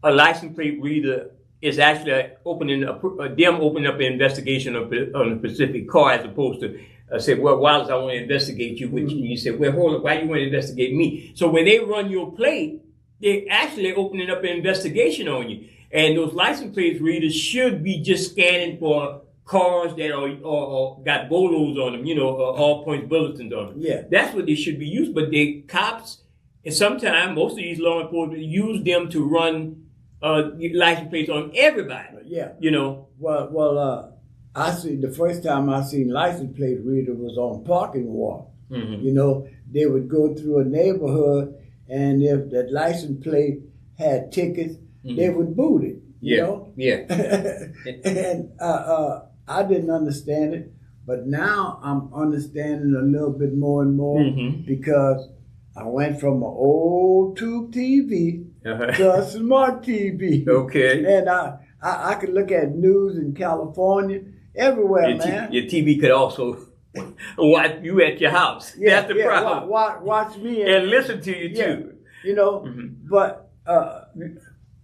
a license plate reader is actually opening up an investigation on a specific car as opposed to say, well, Wallace, I want to investigate you. Which you say, well, hold on, why do you want to investigate me? So when they run your plate, they're actually opening up an investigation on you. And those license plate readers should be just scanning for cars that are got bolos on them, you know, all points bulletins on them. Yeah. That's what they should be used. But the cops, and sometimes most of these law enforcement use them to run license plates on everybody. Yeah. You know. Well, I see the first time I seen license plate reader was on parking wall. Mm-hmm. You know, they would go through a neighborhood, and if that license plate had tickets, mm-hmm. they would boot it. You know? Yeah. And I didn't understand it, but now I'm understanding a little bit more and more mm-hmm. because I went from an old tube TV to a smart TV. Okay. And I could look at news in California, everywhere, man. Your TV could also watch you at your house. Yeah, that's the problem. Watch me. And listen to you, too. You know, mm-hmm. but...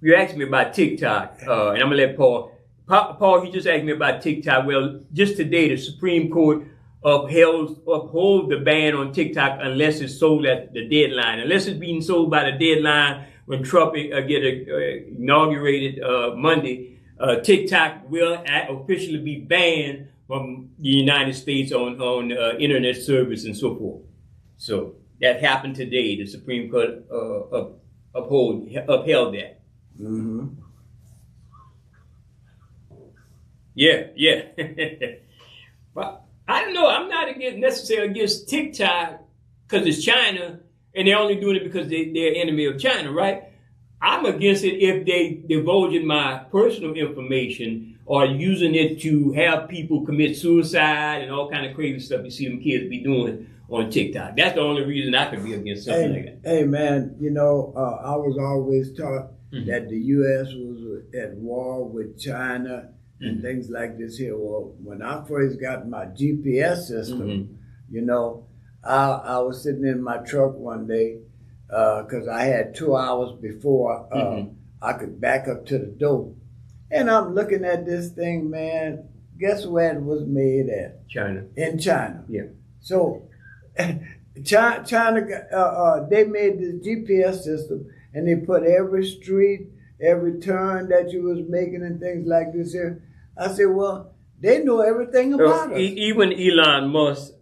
you asked me about TikTok, and I'm going to let Paul, you just asked me about TikTok. Well, just today, the Supreme Court uphold the ban on TikTok unless it's sold at the deadline. Unless it's being sold by the deadline when Trump get inaugurated Monday, TikTok will officially be banned from the United States on internet service and so forth. So that happened today. The Supreme Court upheld that. Mm-hmm. Yeah. But I don't know. I'm not necessarily against TikTok because it's China, and they're only doing it because they're enemy of China, right? I'm against it if they divulging my personal information or using it to have people commit suicide and all kind of crazy stuff you see them kids be doing on TikTok. That's the only reason I could be against something like that. Hey, man, I was always taught that the U.S. was at war with China and things like this here. Well, when I first got my GPS system, I was sitting in my truck one day because I had 2 hours before I could back up to the door. And I'm looking at this thing, man. Guess where it was made at? China. In China. Yeah. So China, they made this GPS system, and they put every street, every turn that you was making and things like this here. I said, well, they know everything about us. Even Elon Musk,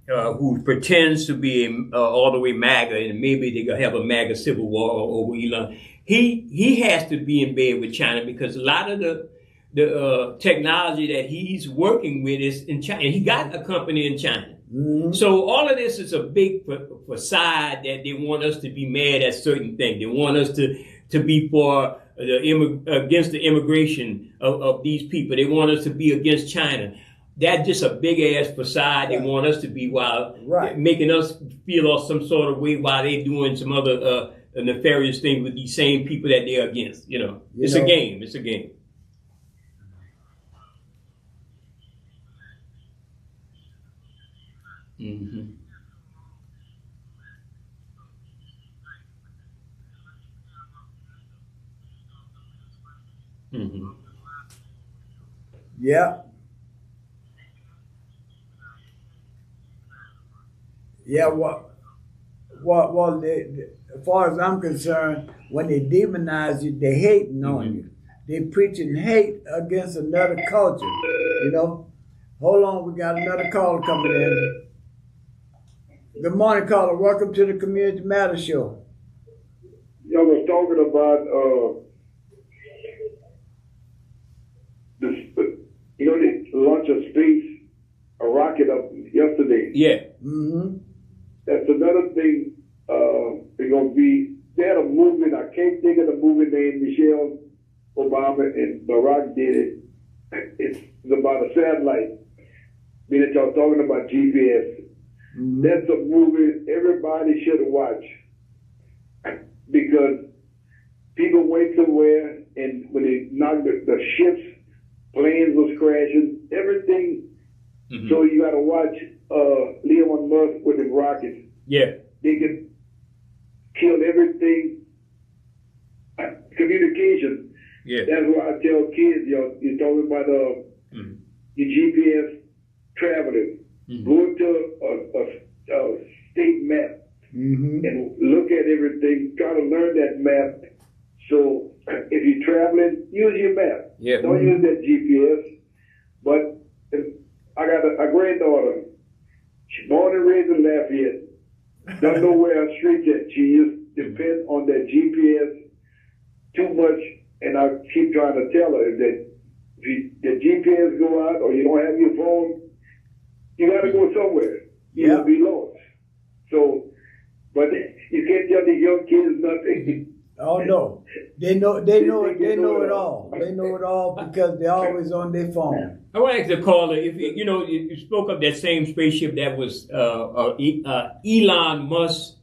who pretends to be all the way MAGA, and maybe they're going to have a MAGA civil war over Elon, he has to be in bed with China because a lot of the technology that he's working with is in China. And he got a company in China. Mm-hmm. So all of this is a big facade that they want us to be mad at certain things. They want us to be for against the immigration of these people. They want us to be against China. That's just a big ass facade they want us to be while making us feel some sort of way while they're doing some other nefarious thing with these same people that they're against. It's a game. It's a game. Mm-hmm. Mm-hmm. Yeah. Yeah, well, as far as I'm concerned, when they demonize you, they hating on you. They preaching hate against another culture, Hold on, we got another caller coming in. Good morning, caller. Welcome to the Community Matters Show. I was talking about the launch of space, a rocket up yesterday. Yeah. Mm-hmm. That's another thing. They're gonna be. They had a movie. I can't think of the movie name. Michelle Obama and Barack did it. It's about a satellite. Meaning y'all talking about GPS. Mm-hmm. That's a movie everybody should watch because people went somewhere and when they knocked the ships, planes was crashing, everything. Mm-hmm. So you got to watch Elon Musk with his rockets. Yeah. They can kill everything. Communication. Yeah. That's why I tell kids, you're talking about your GPS traveling. Mm-hmm. Go to a state map and look at everything. Try to learn that map. So if you're traveling, use your map. Yeah. Don't use that GPS. But I got a granddaughter. She's born and raised in Lafayette. Don't know where her street's at. She just depends on that GPS too much. And I keep trying to tell her that if the GPS go out or you don't have your phone, you got to go somewhere. You'll be lost. So, but you can't tell these young kids nothing. Oh no, they know it all. They know it all because they're always on their phone. I want to ask the caller if you spoke of that same spaceship that was Elon Musk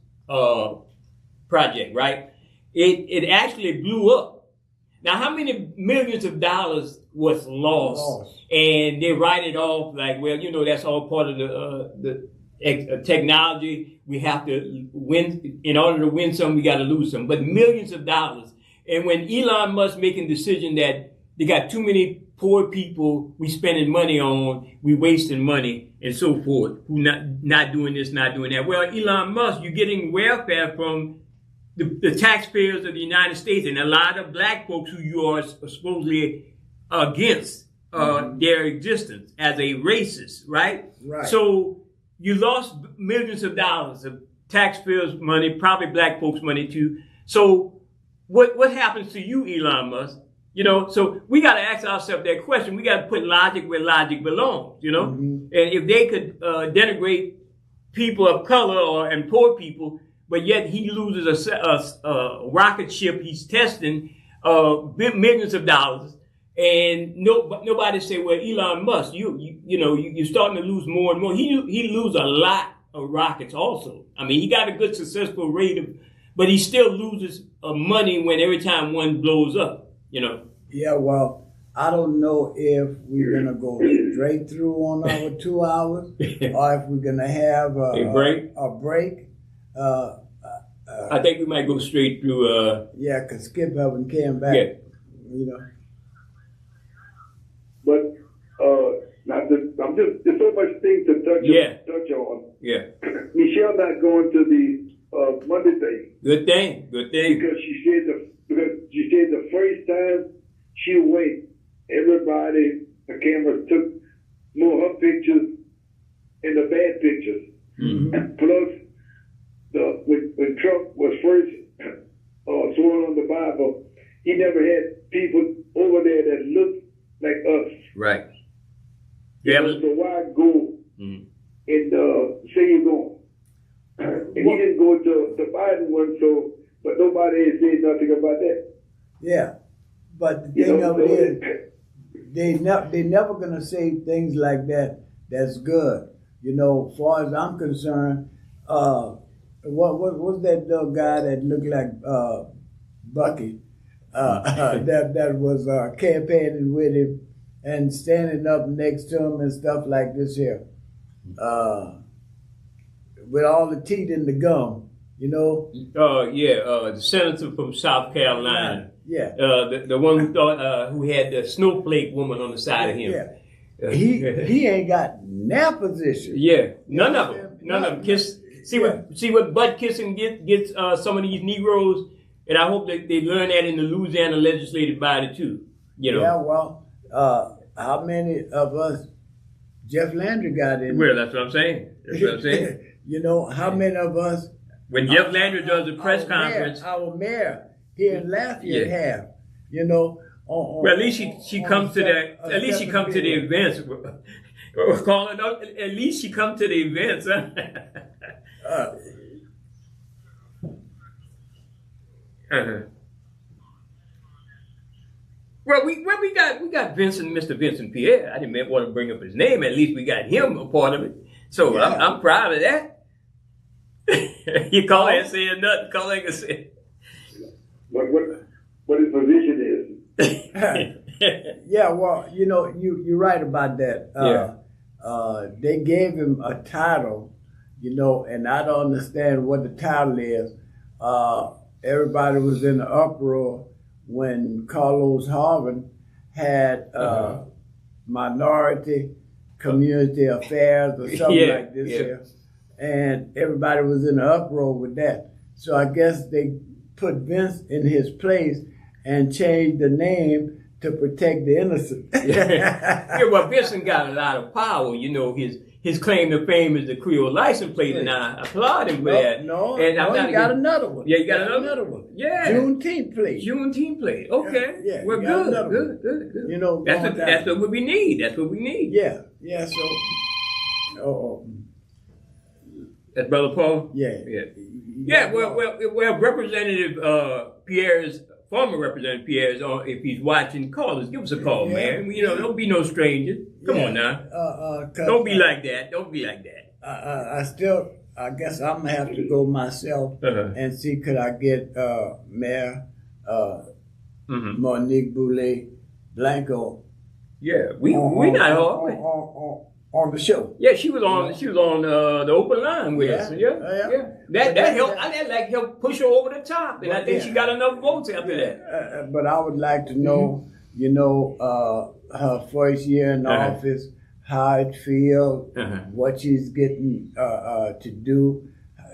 project, right? It actually blew up. Now, how many millions of dollars was lost? And they write it off like, well, that's all part of the technology. We have to win. In order to win some, we got to lose some. But millions of dollars. And when Elon Musk making decision that they got too many poor people we spending money on, we wasting money and so forth, who not doing this, not doing that. Well, Elon Musk, you're getting welfare from the taxpayers of the United States and a lot of black folks who you are supposedly against their existence as a racist, right? Right. So you lost millions of dollars of taxpayers' money, probably black folks' money too. So what happens to you, Elon Musk? You know, so we got to ask ourselves that question. We got to put logic where logic belongs, you know? And if they could denigrate people of color and poor people, but yet he loses a rocket ship he's testing, millions of dollars, and nobody say, well, Elon Musk, you're starting to lose more and more. He lose a lot of rockets also. I mean, he got a good successful rate of, but he still loses money when every time one blows up, you know. Yeah, well, I don't know if we're gonna go straight through on our 2 hours, or if we're gonna have a break. A break. I think we might go straight through. Yeah, because Skip haven't came back. Yeah. You know. But there's so much things to touch on. Yeah. Michelle not going to the Monday thing. Good thing. Because she said the first time she went, everybody, the cameras took more her pictures and the bad pictures. Mm-hmm. Plus, when Trump was first sworn on the Bible, he never had people over there that looked like us. Right. Yeah. So why go and say you're going? And he didn't go to the Biden one, but nobody ain't saying nothing about that. Yeah, but the thing of it is, they never gonna say things like that. That's good. You know, as far as I'm concerned, what was that little guy that looked like Bucky? That was campaigning with him and standing up next to him and stuff like this here, with all the teeth in the gum, you know. The senator from South Carolina. Yeah. The one who thought who had the snowflake woman on the side of him. Yeah. He ain't got no position. Yeah. None of them. See what butt kissing gets some of these Negroes, and I hope that they learn that in the Louisiana legislative body too. You know. Yeah. Well, how many of us Jeff Landry got in? Well, that's what I'm saying. You know, how many of us? When Jeff Landry does a press conference, our mayor here in Lafayette have, you know. Well, at least she comes to the. At least she comes to the events. At least she comes to the events. Well, we got Mr. Vincent Pierre. I didn't want to bring up his name. At least we got him a part of it. So yeah. I'm proud of that. You call it saying nothing. Call it saying. What his position is. Yeah, well, you know, you're right about that. They gave him a title, you know, and I don't understand what the title is. Everybody was in the uproar when Carlos Harvin had minority community affairs or something like this here. And everybody was in the uproar with that. So I guess they put Vince in his place and changed the name to protect the innocent. Well, Vincent got a lot of power. You know, his claim to fame is the Creole license plate, and I applaud him for that. He got another one. Yeah, you got another one. Yeah. Juneteenth plate. Okay. Yeah. Well, good. You know, that's what we need. That's what we need. Yeah. So, that's Brother Paul? Yeah. Well, Representative Pierre's, former Representative Pierre's, if he's watching, call us. Give us a call, man. You know, don't be no stranger. Come on now. Don't be like that. I guess I'm going to have to go myself and see could I get Mayor Monique Boulay Blanco. Yeah, we not hard. On the show. Yeah, she was on the open line with us. Yeah. That helped. That helped push her over the top, and I think she got enough votes after that. But I would like to know, you know, her first year in office, how it feels, what she's getting to do,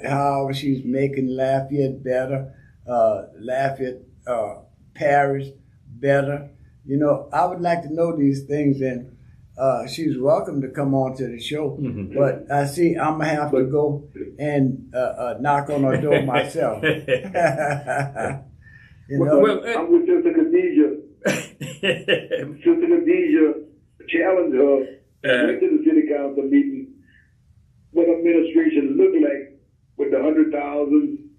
how she's making Lafayette better, Lafayette Parish better, You know, I would like to know these things, and she's welcome to come on to the show. Mhm. But I see I'm gonna have to go and knock on her door myself. You know, Well, I'm with Sister Khadijah. Sister Khadijah challenged her and went to the city council meeting what administration looked like with the 100,000,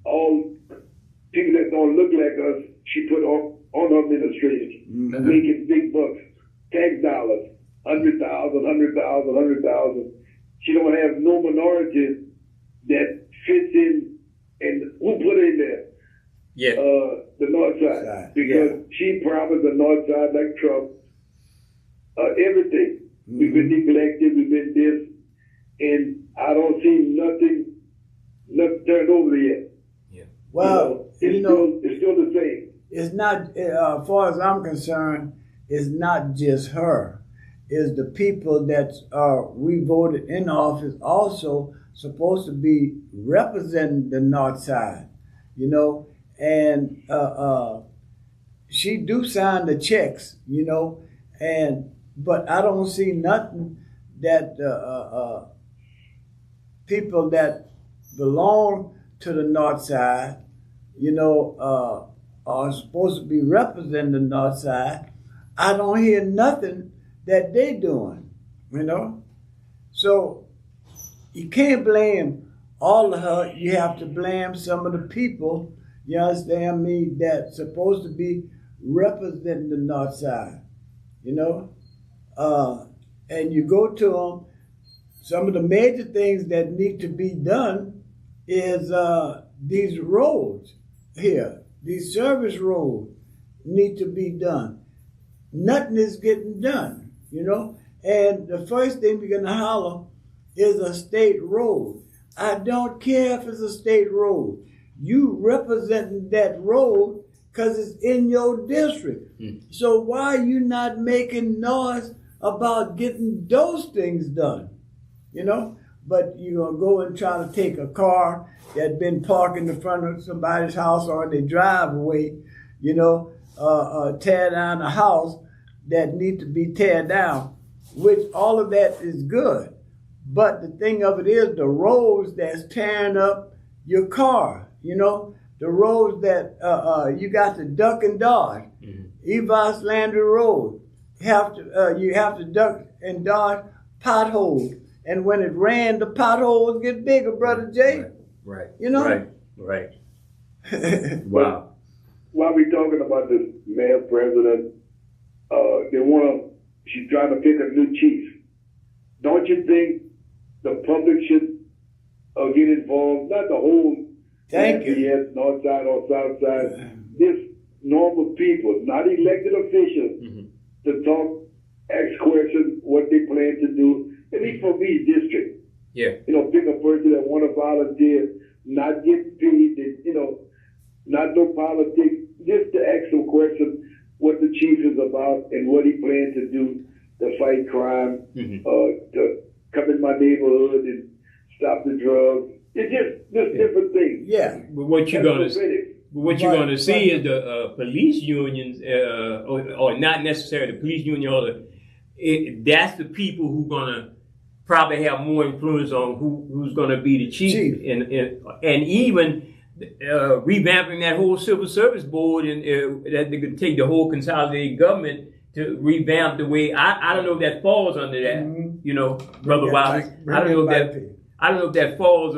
all people that don't look like us, she put on her administration, making big bucks, tax dollars, 100,000, 100,000, 100,000. She don't have no minority that fits in, and who put her in there? yeah. The North Side, because she promised the North Side like Trump, everything. We've been neglected, we've been this, and I don't see nothing turned over yet. Yeah. well, it's still the same. it's not, as far as I'm concerned, it's not just her. It's the people that we voted in office also supposed to be representing the North Side, you know, and she do sign the checks, you know, but I don't see nothing that people that belong to the North Side, you know, are supposed to be representing the North Side. I don't hear nothing that they doing, you know. So you can't blame all of her. You have to blame some of the people, you understand me, that's supposed to be representing the North Side, you know. And you go to them, some of the major things that need to be done is these roads here, these service roads need to be done. Nothing is getting done, you know. And the first thing we're gonna holler is a state road. I don't care if it's a state road. You representing that road because it's in your district. So why are you not making noise about getting those things done? You know? But you're going to go and try to take a car that's been parked in the front of somebody's house or in their driveway, you know, tear down a house that needs to be teared down, which all of that is good. But the thing of it is the roads that's tearing up your car, you know, the roads that you got to duck and dodge. Evas Landry Road, you have to duck and dodge potholes. And when it rains, the potholes get bigger, Brother Jay. Right. You know? Right. Wow. While we talking about this mayor president, she's trying to pick a new chief. Don't you think the public should get involved? Not the whole Thank North Side or South Side. Just normal people, not elected officials, to talk, ask questions, what they plan to do, at least for each district. Yeah. You know, pick a person that want to volunteer, not get paid, you know, not no politics, just to ask some questions what the chief is about and what he plans to do to fight crime, to come in my neighborhood and stop the drugs. It's just different things. Yeah. But what you're going to see is the police unions, or not necessarily the police union, that's the people who going to probably have more influence on who's going to be the chief. And even revamping that whole civil service board, and that they could take the whole consolidated government to revamp the way. I don't know if that falls under that, you know, Brother Wallace. I don't know if that falls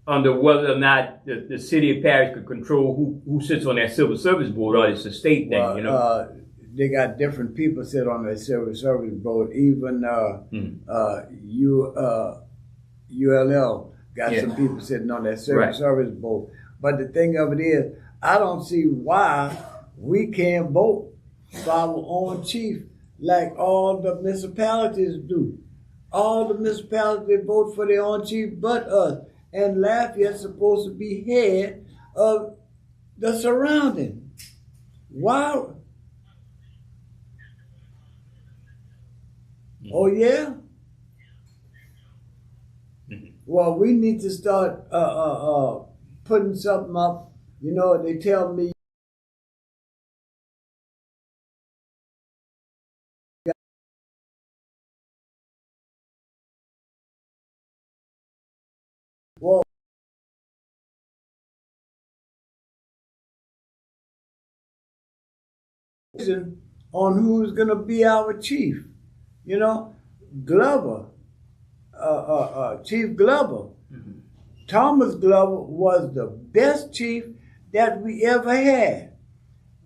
under whether or not the city of Paris could control who sits on that civil service board, or it's a state thing, you know. They got different people sit on the civil service board. Even ULL got some people sitting on that civil service board. But the thing of it is, I don't see why we can't vote for our own chief like all the municipalities do. All the municipalities vote for their own chief but us. And Lafayette's supposed to be head of the surrounding. Why? Oh, yeah? Well, we need to start putting something up. You know, they tell me on who's going to be our chief. You know, Glover, Chief Glover, Thomas Glover was the best chief that we ever had.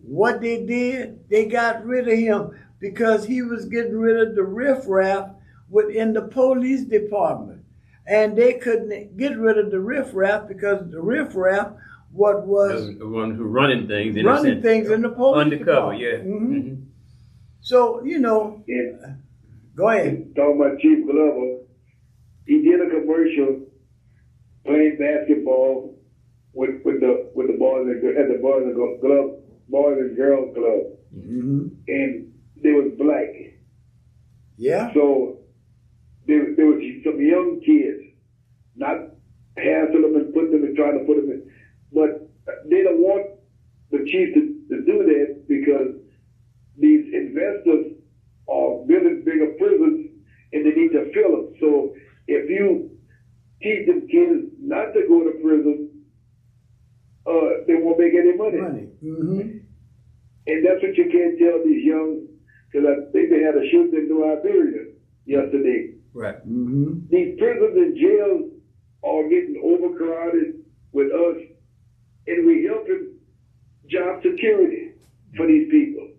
What they did, they got rid of him because he was getting rid of the riffraff within the police department. And they couldn't get rid of the riffraff because the riffraff was the one who running things in the police undercover, department. yeah. Mm-hmm. So, you know, Yeah. go ahead. Talking about Chief Glover, he did a commercial playing basketball with the boys and boys and girls club, Mm-hmm. and they was black. Yeah. So there was some young kids, not hassle them and put them and trying to put them in, but they don't want the chief to do that because these investors are building bigger prisons and they need to fill them. So if you teach them kids not to go to prison, they won't make any money. Mm-hmm. And that's what you can't tell these young, because I think they had a shooting in New Iberia yesterday. Right. Mm-hmm. These prisons and jails are getting overcrowded with us, and we helping job security for these people.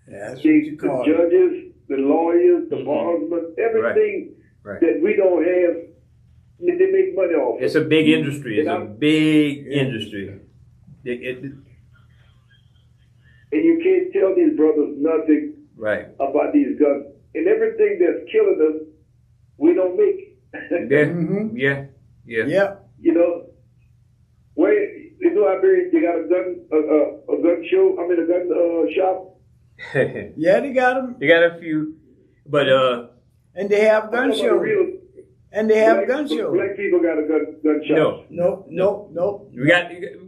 That's what The you call it. judges, the lawyers, the bondsmen, everything Right. that we don't have, they make money off. It's a big industry. It's a big industry. And you can't tell these brothers nothing Right. about these guns. And everything that's killing us, we don't make. Yeah. Mhm. Yeah. Yeah. Yep. You know, where in New Iberia, they got a gun show. I mean, a gun shop. Yeah, they got them. They got a few, but And they have gun I'm talking about shows. real And they have black- gun shows. Black people got a gun shop. no. Nope.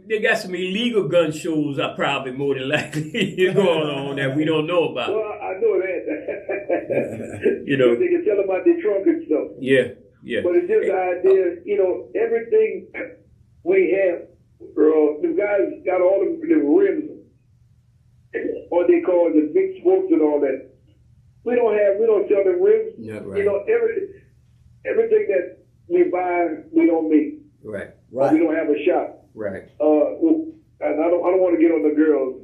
They got some illegal gun shows are probably more than likely going on that we don't know about. Well, I know that. You know. They can tell about their trunk and stuff. Yeah. Yeah. But it's just the idea, you know, everything we have, the guys got all the rims, or they call it the big spokes and all that. We don't sell them rims. Yeah, right. You know, everything that we buy, we don't make. Right. Or we don't have a shop. Right. And I don't want to get on the girls,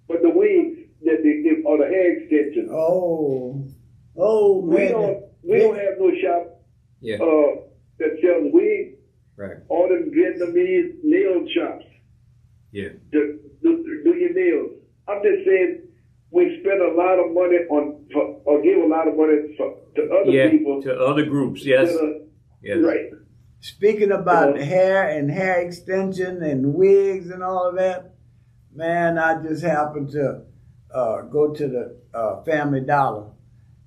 but the wigs that they give are the hair extensions. Oh man. We don't have no shop Yeah. that sells wigs. Right. All them Vietnamese nail shops. Yeah. Do your nails. I'm just saying we spend a lot of money or give a lot of money to other people. To other groups. Yes. Yes. Right. Speaking about the hair and hair extension and wigs and all of that, man, I just happened to go to the Family Dollar.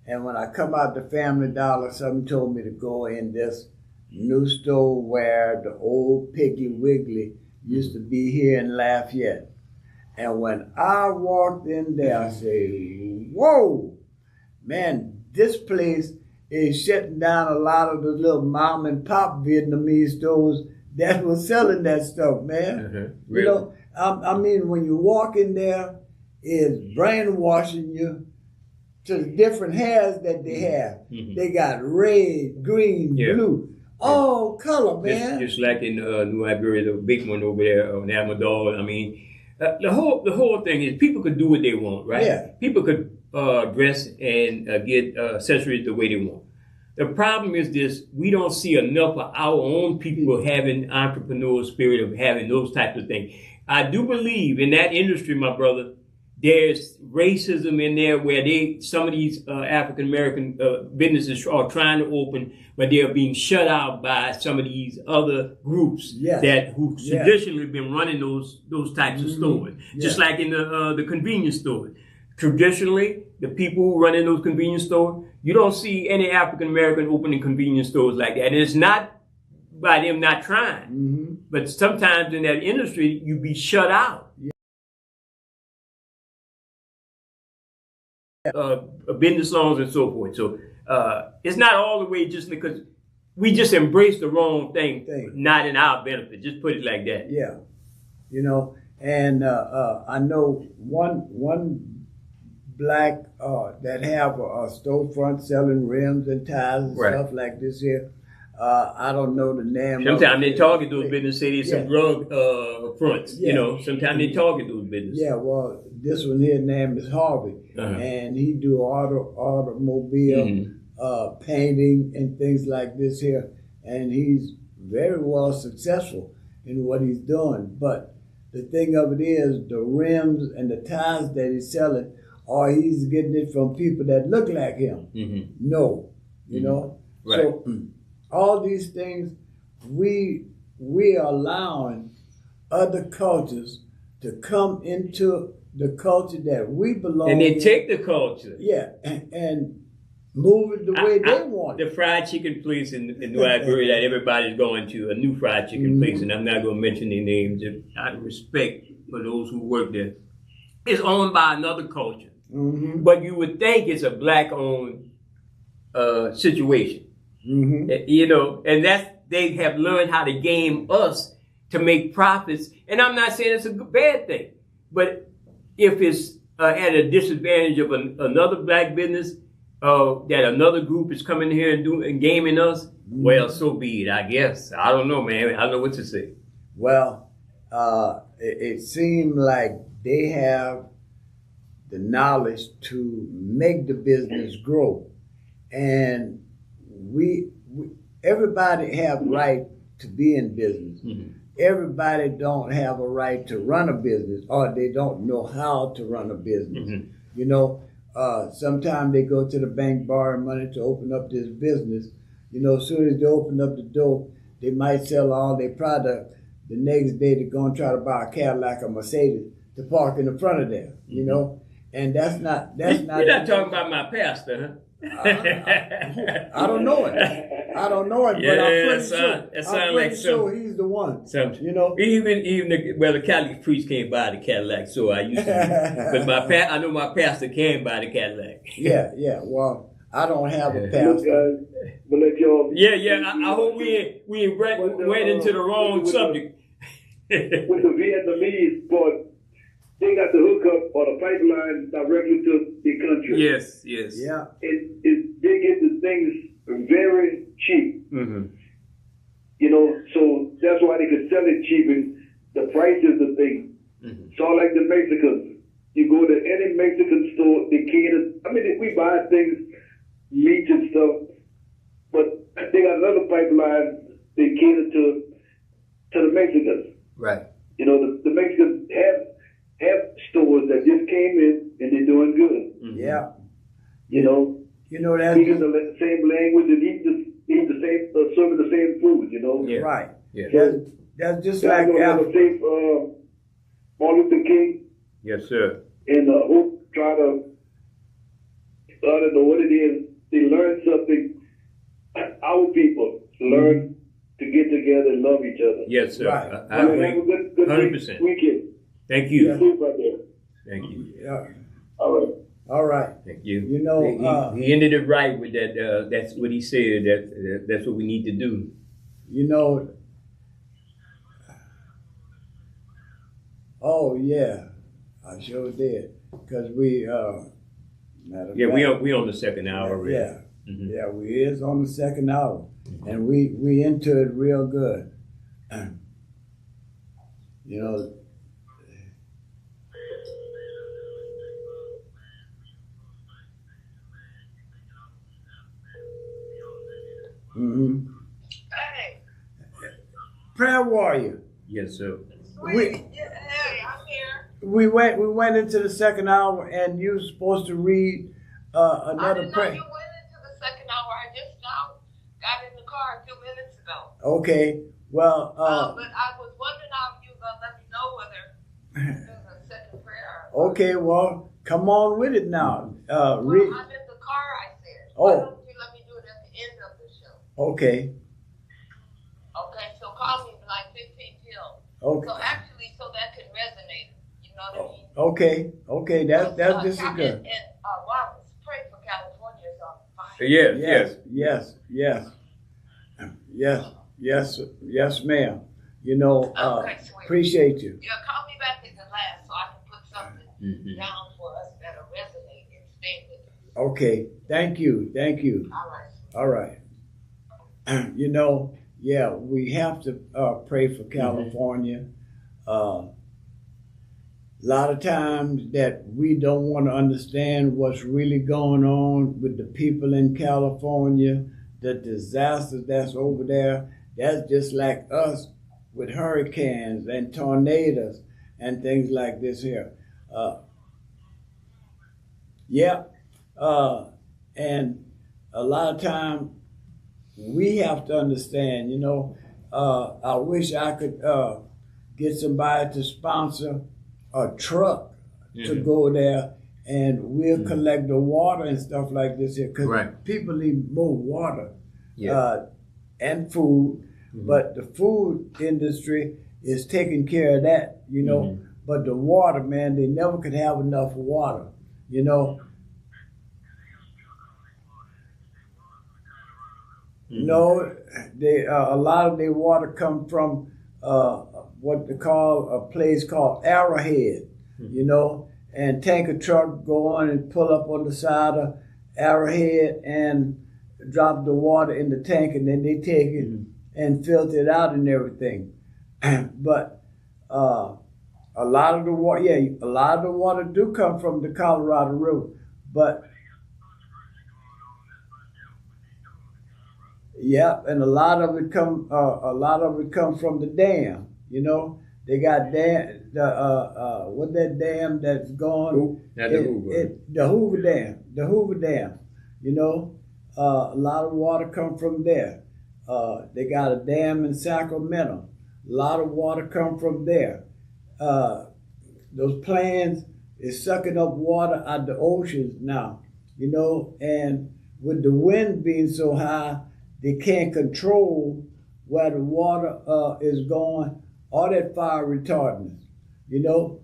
And when I come out the Family Dollar, something told me to go in this new store where the old Piggly Wiggly used to be here in Lafayette. And when I walked in there, I said, whoa, man, this place is shutting down a lot of the little mom and pop Vietnamese stores that was selling that stuff, man. Really? You know, I mean, when you walk in there, it's brainwashing you to the different hairs that they have. Mhm. They got red, green, blue, all color, man. Just like in New Iberia, the big one over there on Amador. I mean, the whole thing is people could do what they want, right? Yeah. People could dress and get accessories the way they want. The problem is this: we don't see enough of our own people having entrepreneurial spirit of having those types of things. I do believe in that industry, my brother. There's racism in there where some of these African American businesses are trying to open, but they're being shut out by some of these other groups who traditionally been running those types of stores. Just like in the convenience stores. Traditionally, the people who run in those convenience stores, you don't see any African American opening convenience stores like that. And it's not by them not trying, but sometimes in that industry, you be shut out. Business loans and so forth. So it's not all the way just because we just embrace the wrong thing, not in our benefit. Just put it like that. Yeah, you know, and I know one black that have a storefront selling rims and tires and Right. stuff like this here. I don't know the name. Sometimes of they it. target those businesses, say there's some Yeah. drug fronts, you Yeah. know. Sometimes they target those businesses. Yeah, well, this one here name is Harvey, Uh-huh. and he do automobile Mhm. painting and things like this here, and he's very well successful in what he's doing. But the thing of it is, the rims and the tires that he's selling, or he's getting it from people that look like him. Mhm. No, you Mhm. know. Right. So all these things, we are allowing other cultures to come into the culture that we belong. And they in. take the culture. Yeah, and move it the way they want The it. fried chicken place in Newberry that everybody's going to, a new fried chicken place, and I'm not going to mention their names out of respect for those who work there. It's owned by another culture. Mm-hmm. But you would think it's a black-owned situation. Mm-hmm. You know, and they have learned how to game us to make profits. And I'm not saying it's a bad thing, but if it's at a disadvantage of another black business, that another group is coming here and gaming us, well, so be it, I guess. I don't know, man. I don't know what to say. Well, it seemed like they have the knowledge to make the business grow, and we everybody have right to be in business. Mhm. Everybody don't have a right to run a business, or they don't know how to run a business. Mhm. You know, sometimes they go to the bank borrowing money to open up this business. You know, as soon as they open up the door, they might sell all their product. The next day they're gonna try to buy a Cadillac or Mercedes to park in the front of there. You know, and that's not. You're not talking about my pastor, huh? I don't know it. I don't know it, but Yeah, I'm pretty son, sure. that I'm sound pretty like sure some- he's the one. Something. You know. Even the Catholic priest can't buy the Cadillac, so I used to. But I know my pastor can buy the Cadillac. Yeah. Well, I don't have a Look, pastor. guys, but let y'all. Yeah. I hope we went into the wrong subject. With the Vietnamese part, they got the hookup or the pipeline directly to the country. Yes. Yeah. They get the things very cheap. Mm-hmm. You know, so that's why they could sell it cheap, and the price is the thing. Mm-hmm. So like the Mexicans, you go to any Mexican store, they cater. I mean, we buy things, meat and stuff, but they got another pipeline. They cater to the Mexicans. Right. You know, the Mexicans have stores that just came in and they're doing good. Mm-hmm. Yeah. You know, That's speaking just, the same language and eat the same, serving the same food. You know. Yeah. right. Yeah. That's just Like like have a Africa. safe Martin Luther King Yes, sir. and hope try to, I don't know what it is, they learn something. Our people learn to get together and love each other. Yes, sir. Right. I Have a agree. good 100%. weekend. Thank you. Sleep right there. Thank you. Yeah. All right. All right. Thank you. You know, he ended it right with that. That's what he said. That's what we need to do. You know. Oh yeah, I sure did. Cause we matter of Yeah, fact, we on the second hour already. Yeah. Mhm. Yeah, we is on the second hour, and we into it real good. You know. Mm-hmm. Hey, Prayer warrior. Yes, sir. sweetie, hey, I'm here. We went into the second hour, and you were supposed to read I another didn't know prayer. you went into the second hour. I just now got in the car a few minutes ago. Okay. Well, But I was wondering how you were going to let me know whether there's a second prayer. Or okay. Well, come on with it now. Well, Read. I'm in the car, I said. Oh. Why don't you let me do it at the end of the show? Okay. Okay, so call me like 15 till. Okay. So actually, so that can resonate. You know what I mean? Okay. Okay. That's this is good. And wow, pray for California is on fire. Yes. Yes, ma'am. You know, Okay, sweet. appreciate you. Yeah, call me back at the last so I can put something Mhm. down for us that'll resonate Okay. Thank you. Thank you. All right. All right. You know, yeah, we have to pray for California. A lot of times that we don't want to understand what's really going on with the people in California, the disasters that's over there. That's just like us with hurricanes and tornadoes and things like this here. Yeah. And a lot of time we have to understand, you know, I wish I could get somebody to sponsor a truck to go there and we'll collect the water and stuff like this here because people need more water and food, but the food industry is taking care of that, you know, but the water, man, they never could have enough water, you know. No, they a lot of their water come from what they call a place called Arrowhead, you know, and tanker truck go on and pull up on the side of Arrowhead and drop the water in the tank, and then they take it and filter it out and everything. But a lot of the water do come from the Colorado River, but yeah, and a lot of it come from the dam. You know, they got what that dam that's gone? The Hoover Dam. You know, a lot of water come from there. They got a dam in Sacramento. A lot of water come from there. Those plants is sucking up water out the oceans now. You know, and with the wind being so high, they can't control where the water is going, all that fire retardants, you know.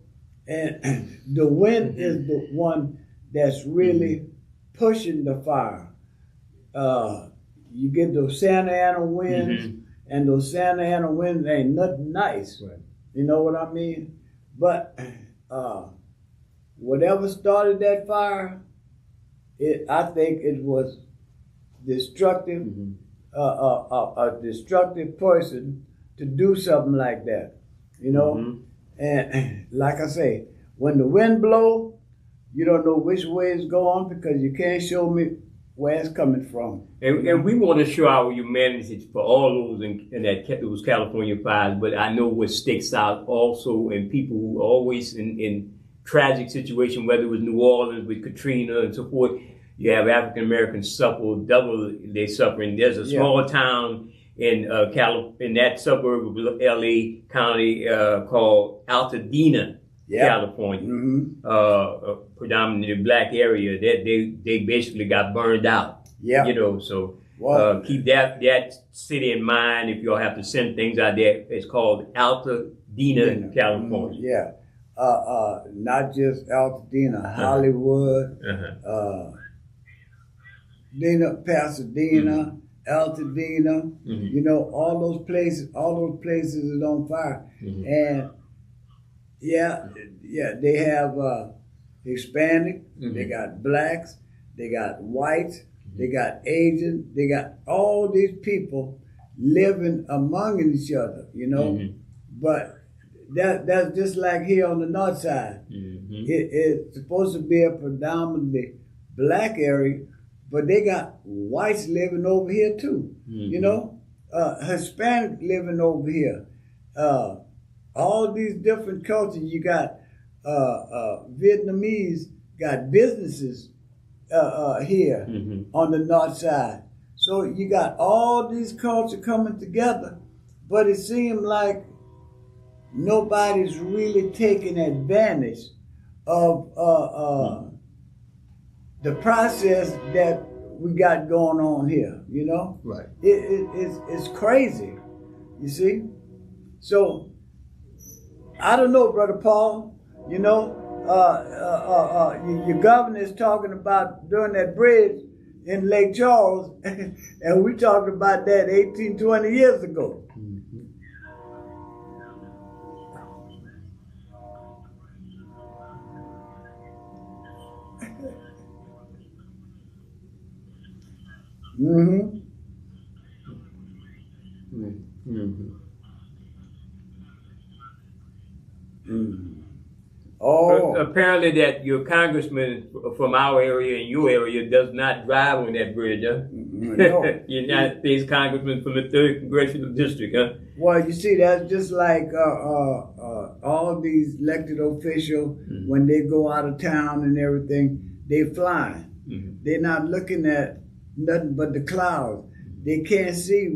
And the wind is the one that's really pushing the fire. You get those Santa Ana winds, and those Santa Ana winds ain't nothing nice. Right. You know what I mean? But whatever started that fire, I think it was destructive. A destructive person to do something like that, you know. And like I say, when the wind blows, you don't know which way it's going because you can't show me where it's coming from. And we want to show our humanity for all those in those California fires. But I know what sticks out also, and people who are always in tragic situations, whether it was New Orleans with Katrina and so forth. You have African Americans suffer double their suffering. There's a small town in in that suburb of LA County called Altadena, California, predominantly black area. That they basically got burned out. You know, so keep that city in mind if y'all have to send things out there. It's called Altadena, California. Not just Altadena, Hollywood. Pasadena, Altadena, you know, all those places is on fire. And they have Hispanic, they got blacks, they got whites, they got Asians, they got all these people living among each other, you know. But that's just like here on the north side. It's supposed to be a predominantly black area, but they got whites living over here too, you know, Hispanic living over here. All these different cultures. You got Vietnamese got businesses here on the north side. So you got all these cultures coming together, but it seemed like nobody's really taking advantage of the process that we got going on here, you know? Right. It's crazy, you see? So, I don't know, Brother Paul, you know, your governor is talking about doing that bridge in Lake Charles, and we talked about that 18, 20 years ago. Mm-hmm. Mm-hmm. Mm. Oh. Apparently, that your congressman from our area and your area does not drive on that bridge, huh? No. United States congressman from the 3rd Congressional District, huh? Well, you see, that's just like all these elected officials, when they go out of town and everything, they fly. They're not looking at nothing but the clouds. They can't see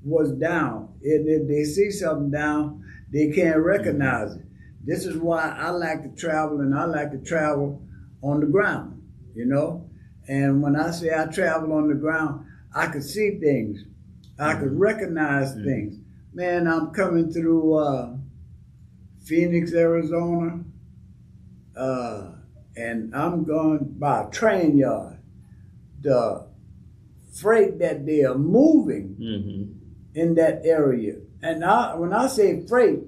what's down. If they see something down, they can't recognize it. This is why I like to travel, and I like to travel on the ground, you know? And when I say I travel on the ground, I could see things. I could recognize things. Man, I'm coming through Phoenix, Arizona, and I'm going by a train yard. The freight that they are moving in that area. And when I say freight,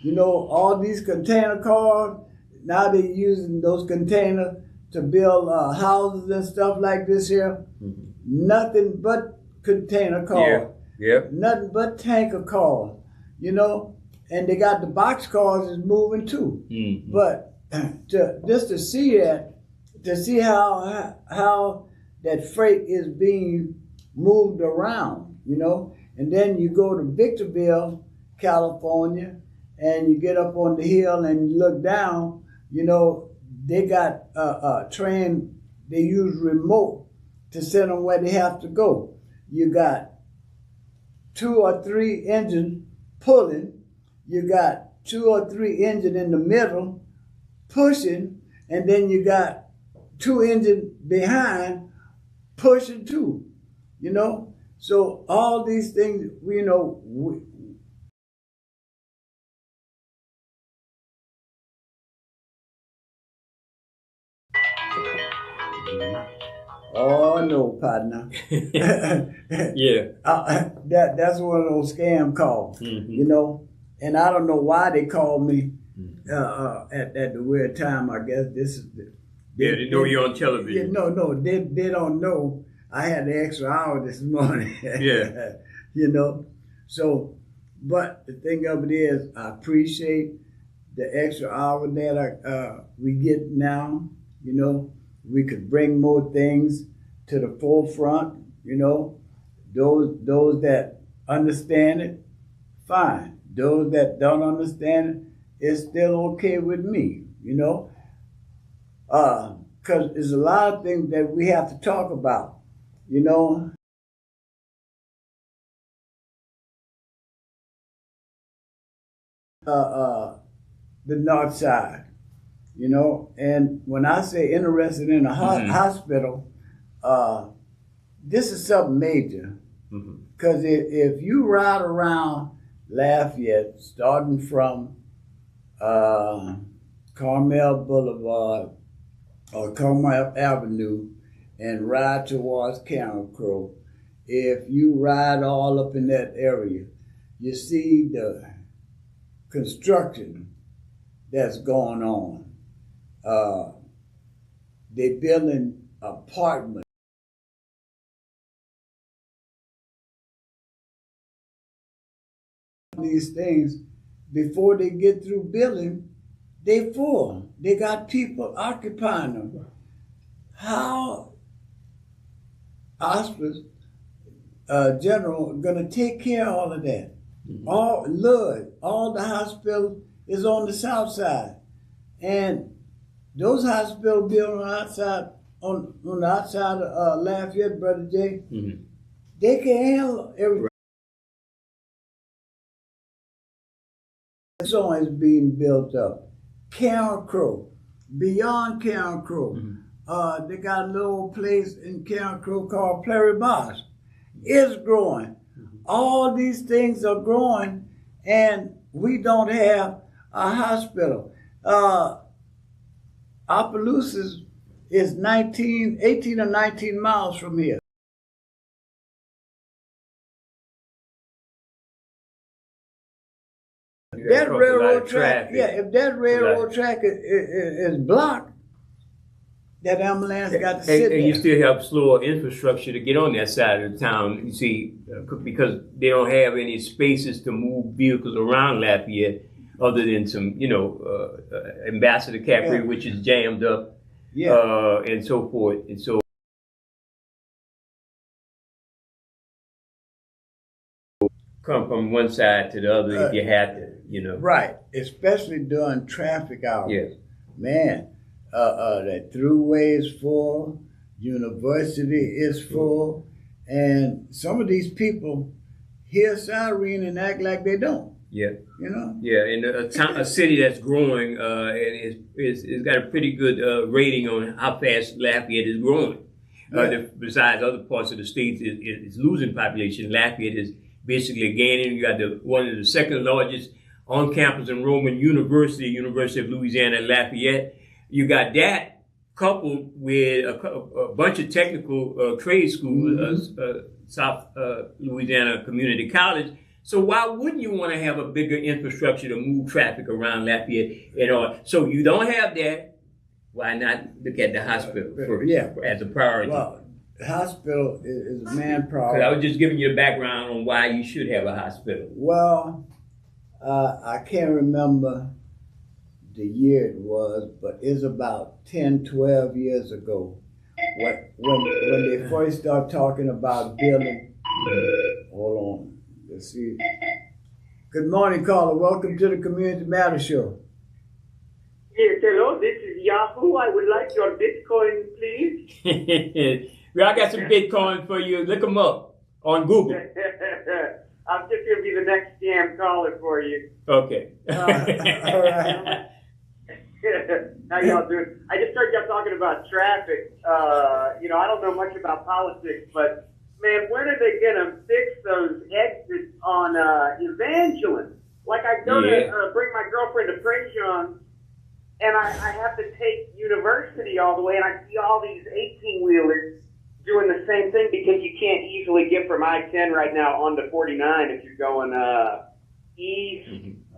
you know, all these container cars, now they're using those containers to build houses and stuff like this here. Nothing but container cars. Yeah. Nothing but tanker cars, you know, and they got the box cars is moving too. But just to see that, to see how that freight is being moved around, you know, and then you go to Victorville, California, and you get up on the hill and you look down, you know, they got a train, they use remote to send them where they have to go. You got 2 or 3 engines pulling, you got 2 or 3 engines in the middle pushing, and then you got 2 engines behind pushing too, you know? So all these things, you know, oh no, partner. Yeah. That's one of those scam calls, you know. And I don't know why they called me at the weird time. I guess this is They know you're on television. No, they don't know. I had the extra hour this morning. Yeah. You know. So, but the thing of it is, I appreciate the extra hour that we get now. You know, we could bring more things to the forefront. You know, those that understand it, fine. Those that don't understand it, it's still okay with me. You know, because there's a lot of things that we have to talk about. You know. The north side, you know, and when I say interested in a hospital, this is something major. Because if you ride around Lafayette, starting from Carmel Boulevard or Carmel Avenue and ride towards Carencro, if you ride all up in that area, you see the construction that's going on. They building apartments. These things, before they get through building, they full. They got people occupying them. How hospice general gonna take care of all of that? All the hospitals is on the south side, and those hospital buildings on the outside of Lafayette, Brother Jay, they can handle everything. Zone is being built up. Carencro, beyond Carencro, they got a little place in Carencro called Prairie Bosque. It's growing. All these things are growing, and we don't have a hospital. Opelousas is 18 or 19 miles from here. That railroad track, if that railroad track is blocked, that ambulance got to And, sit and you there. still have slower infrastructure to get on that side of the town, you see, because they don't have any spaces to move vehicles around Lafayette other than some, Ambassador Capri, Yeah. which is jammed up, Yeah. and so forth. And so come from one side to the other if you had to. Right. Especially during traffic hours. Yes. Man, that throughway is full, university is full, and some of these people hear siren and act like they don't. Yeah. Yeah, and a city that's growing and is got a pretty good rating on how fast Lafayette is growing. Besides other parts of the state is losing population, Lafayette is basically gaining. You got one of the second largest on-campus enrollment University of Louisiana, Lafayette. You got that coupled with a bunch of technical trade schools, South Louisiana Community College. So why wouldn't you want to have a bigger infrastructure to move traffic around Lafayette and all? So you don't have that. Why not look at the hospital as a priority? Well, the hospital is manpower. 'Cause I was just giving you the background on why you should have a hospital. Well, I can't remember the year it was, but it's about 10, 12 years ago when they first started talking about building. Hold on. Let's see. Good morning, caller. Welcome to the Community Matter Show. Yes, hello, this is Yahoo. I would like your Bitcoin, please. Well, I got some Bitcoin for you. Look them up on Google. I'm just going to be the next scam caller for you. Okay. All right. How y'all doing? I just heard y'all talking about traffic. I don't know much about politics, but man, when are they going to fix those exits on Evangeline? Like I go to bring my girlfriend to Prairie, and I have to take University all the way, and I see all these 18-wheelers doing the same thing because you can't easily get from I-10 right now onto 49 if you're going east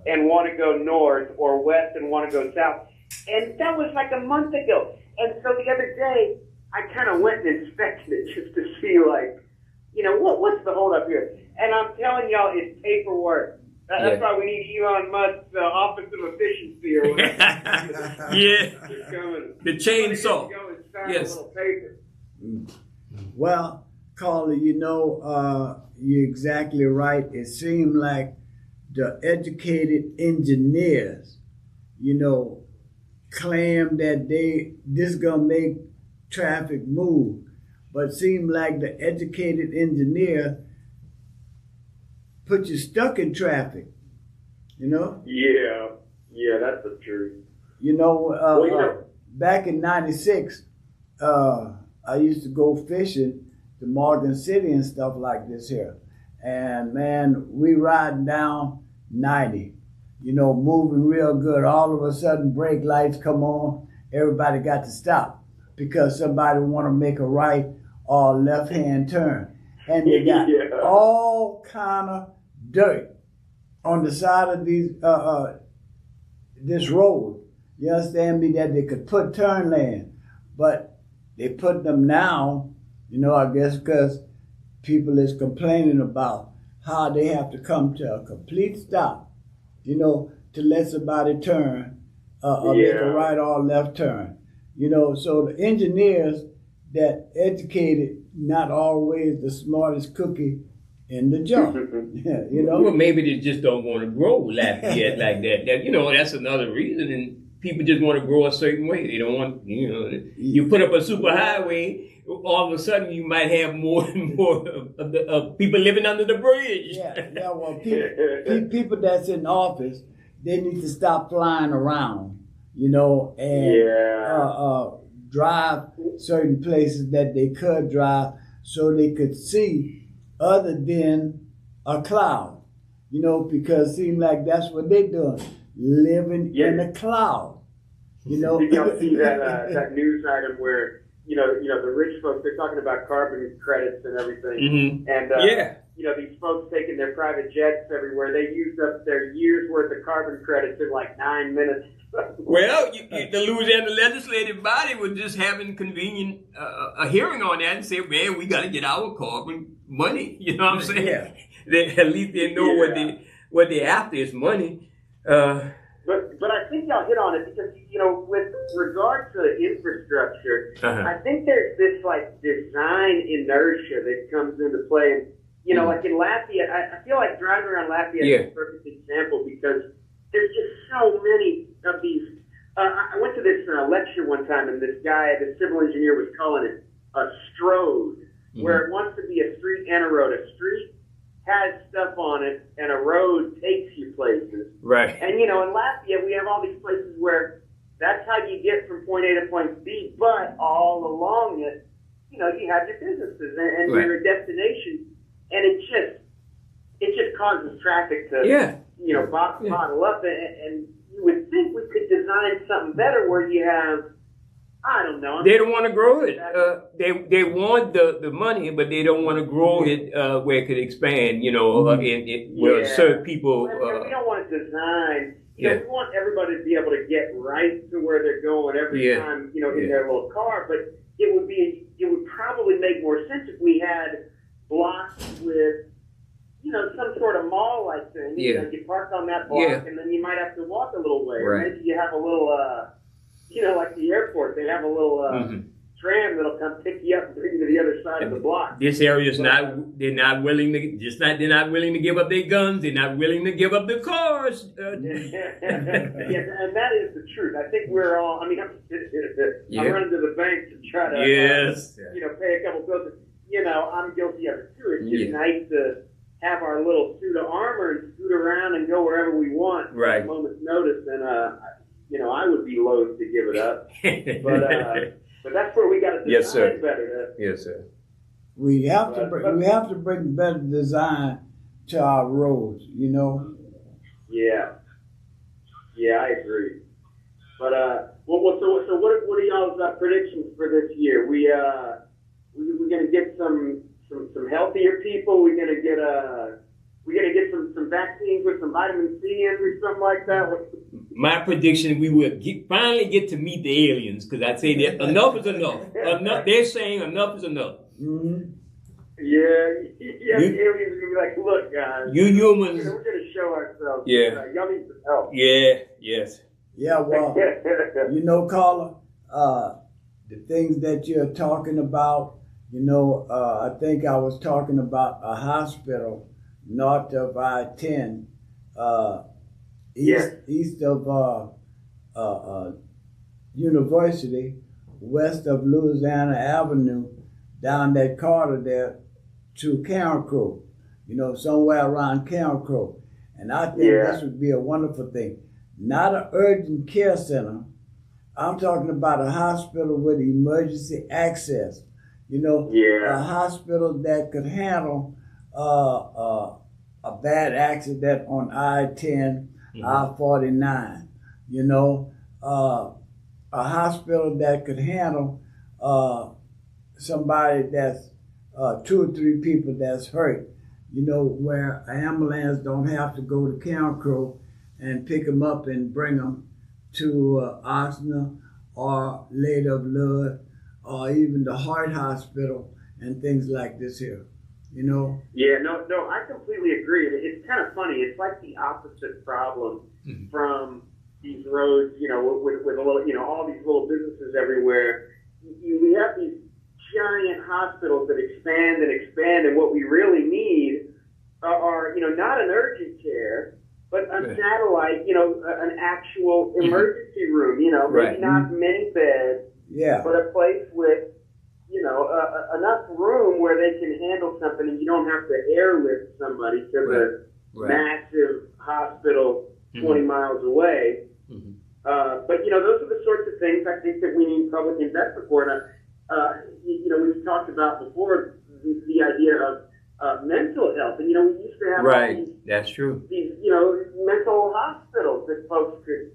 and want to go north, or west and want to go south. And that was like a month ago. And so the other day, I kind of went and inspected it just to see, what's the holdup here? And I'm telling y'all, it's paperwork. That's why we need Elon Musk's Office of Efficiency or whatever. The chainsaw. Go and sign Yes. a little paper. Well, caller, you're exactly right. It seemed like the educated engineers, claim that this gonna make traffic move, but it seemed like the educated engineer put you stuck in traffic, Yeah, that's the truth. Back in '96, I used to go fishing to Morgan City and stuff like this here. And man, we riding down 90, moving real good. All of a sudden, brake lights come on. Everybody got to stop because somebody want to make a right or left-hand turn. And they got all kind of dirt on the side of these this road. You understand me? That they could put turn lane, but they put them now, I guess because people is complaining about how they have to come to a complete stop, to let somebody turn, or make a right or left turn. So the engineers that educated, not always the smartest cookie in the jar. Well, maybe they just don't want to grow Lafayette like that. That's another reason. And people just want to grow a certain way. They don't want, you put up a super highway, all of a sudden you might have more and more of people living under the bridge. Well, people that's in office, they need to stop flying around, and drive certain places that they could drive so they could see other than a cloud, because it seems like that's what they're doing, living in a cloud, Did y'all see that news item where, the rich folks, they're talking about carbon credits and everything. And, these folks taking their private jets everywhere, they used up their year's worth of carbon credits in like 9 minutes. Well, the Louisiana legislative body was just having convenient a hearing on that and said, man, we got to get our carbon money. You know what I'm saying? Yeah. At least they know what they're after is money. But I think y'all hit on it because, with regard to infrastructure, I think there's this like design inertia that comes into play. And, like in Lafayette, I feel like driving around Lafayette is a perfect example because there's just so many of these. I went to this lecture one time, and this guy, the civil engineer, was calling it a strode, where it wants to be a street and a road. A street has stuff on it, and a road takes you places. Right. And, in Lafayette, we have all these places where that's how you get from point A to point B, but all along it, you have your businesses and your destination, and it just causes traffic to, bottle up, and you would think we could design something better where you have, I don't know. They don't want to grow it. They want the money, but they don't want to grow it where it could expand, where serve people. We don't want to design. We want everybody to be able to get right to where they're going every time, in their little car. But it would probably make more sense if we had blocks with, some sort of mall-like thing. You park on that block, and then you might have to walk a little way. Right. Maybe you have a little, like the airport, they have a little tram that'll come pick you up and bring you to the other side of the block. This area is they're not willing to give up their guns. They're not willing to give up their cars. And that is the truth. I think we're all, I'm running to the bank to try to, pay a couple bills. I'm guilty of it too. It's just nice to have our little suit of armor and scoot around and go wherever we want at a moment's notice. And, I would be loath to give it up. But that's where we got to design better. Yes, sir. We have to bring better design to our roads, Yeah, I agree. But so what are y'all's predictions for this year? We're gonna get some healthier people. We're gonna get some vaccines with some vitamin C in or something like that. My prediction: we will finally get to meet the aliens, because I say that enough is enough. They're saying enough is enough. Mm-hmm. Yeah, the aliens are gonna be like, look, guys, you humans, we're gonna show ourselves. Yeah, y'all need some help. Yeah, yes. Yeah, well, Carla, the things that you're talking about, I think I was talking about a hospital north of I-10, east of University, west of Louisiana Avenue, down that corridor there to Carencro, somewhere around Carencro. And I think this would be a wonderful thing. Not an urgent care center. I'm talking about a hospital with emergency access. A hospital that could handle a bad accident on I-10, I-49. A hospital that could handle somebody that's 2 or 3 people that's hurt. Where an ambulance don't have to go to Carencro and pick them up and bring them to Oxnard or Lady of Love or even the Heart Hospital and things like this here, Yeah, no, I completely agree. It's kind of funny. It's like the opposite problem from these roads, with a little, all these little businesses everywhere. We have these giant hospitals that expand and expand, and what we really need are, not an urgent care, but a satellite, an actual emergency room, maybe not many beds, but a place with, enough room where they can handle something and you don't have to airlift somebody to the massive hospital 20 miles away. But, those are the sorts of things I think that we need public investment for. And, we've talked about before the idea of mental health. And, we used to have all these, that's true. These, mental hospitals that folks could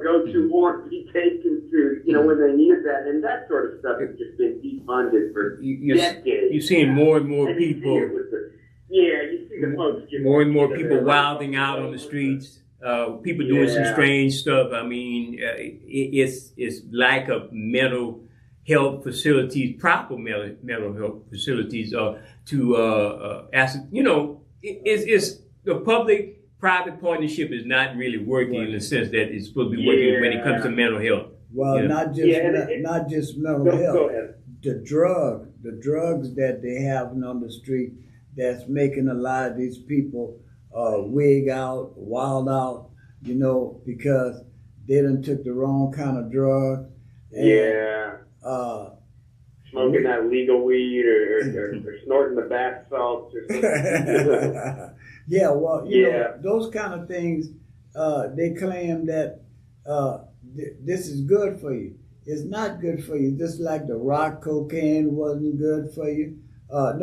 go to or be taken to, when they needed that. And that sort of stuff has just been defunded for decades. You're seeing more and more people. You see the folks just more and more people wilding out on the streets. people doing some Yeah. strange stuff. I mean, it's lack of mental health facilities, proper mental health facilities, it's the public-private partnership is not really working in the sense that it's supposed to be working when it comes to mental health. Well, Yeah. not just not just mental Go health. ahead. The drugs that they have on the street that's making a lot of these people wig out, wild out, because they done took the wrong kind of drug. And, Yeah. Smoking that legal weed or snorting the bath salts or something. yeah, well, those kind of things, they claim that this is good for you. It's not good for you. Just like the rock cocaine wasn't good for you. Not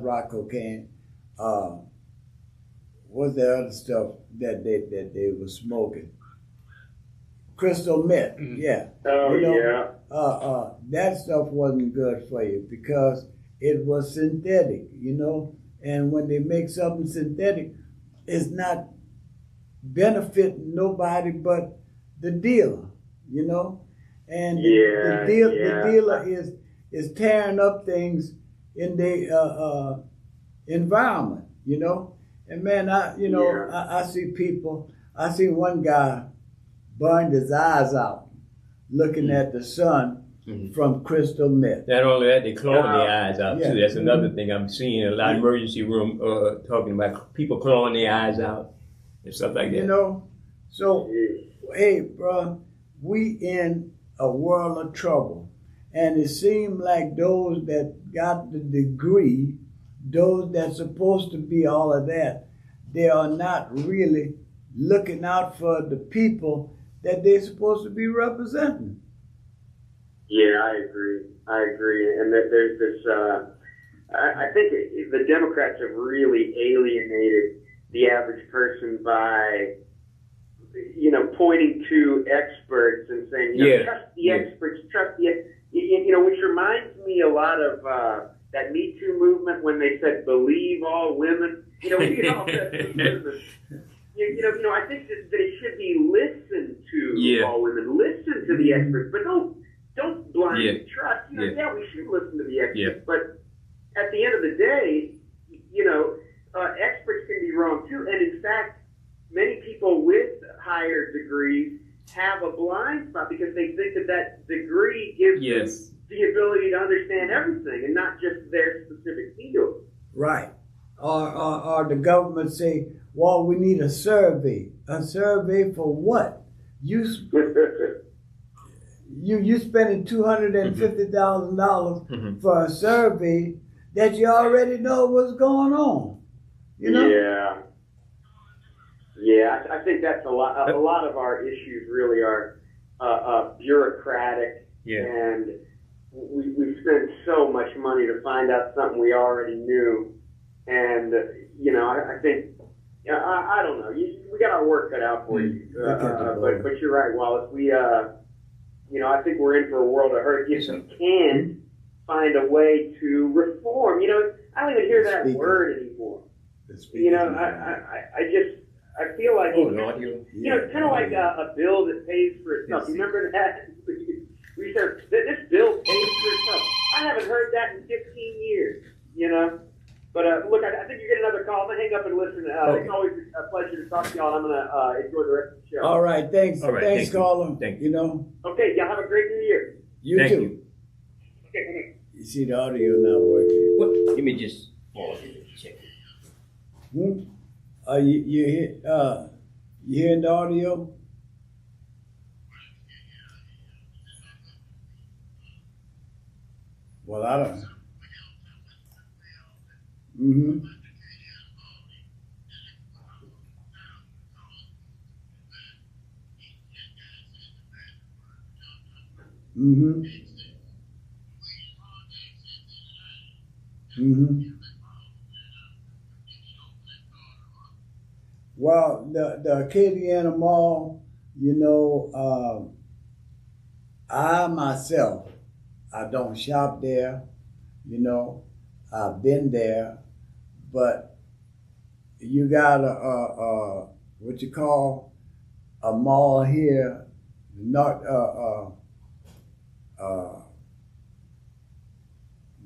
rock cocaine. What's the other stuff that they were smoking? Crystal meth. Mhm. Yeah. Oh, yeah. That stuff wasn't good for you because it was synthetic, and when they make something synthetic, it's not benefiting nobody but the dealer, and the dealer is tearing up things in the environment, and man, I see people. I see one guy burned his eyes out looking at the sun from crystal meth. Not only that, they clawing their eyes out Yeah. too. That's another thing I'm seeing in a lot of emergency room talking about people clawing their eyes out and stuff like that. So hey, bro, we in a world of trouble, and it seems like those that got the degree, those that's supposed to be all of that, they are not really looking out for the people that they're supposed to be representing. Yeah, I agree. And there's this, I think the Democrats have really alienated the average person by, pointing to experts and saying, trust the experts, trust the, which reminds me a lot of that Me Too movement when they said, believe all women. I think that it should be listen to all women, listen to the experts, but don't blindly trust. We should listen to the experts, but at the end of the day, experts can be wrong too. And in fact, many people with higher degrees have a blind spot because they think that degree gives them the ability to understand everything and not just their specific field. Right. Or the government say, well, we need a survey. A survey for what? You spending $250,000 for a survey that you already know what's going on. Yeah, I think that's a lot. A lot of our issues really are bureaucratic, and we spend so much money to find out something we already knew. And I think, I don't know. We got our work cut out for you. But you're right, Wallace. We, I think we're in for a world of hurt. If we can find a way to reform, I don't even hear that word anymore. I feel like it's kind of like a bill that pays for itself. You remember that? We said this bill pays for itself. I haven't heard that in 15 years. But look, I think you get another call. I'm gonna hang up and listen. It's always a pleasure to talk to y'all. I'm gonna enjoy the rest of the show. All right, thanks. Thanks, caller. Thank you. Okay, y'all have a great New Year. You too. You. Okay. You see the audio not working. What? Let me just check. You hearing the audio? Well, I don't know. Well, the Acadiana Mall, I myself, I don't shop there, I've been there, but you got a what you call a mall here, not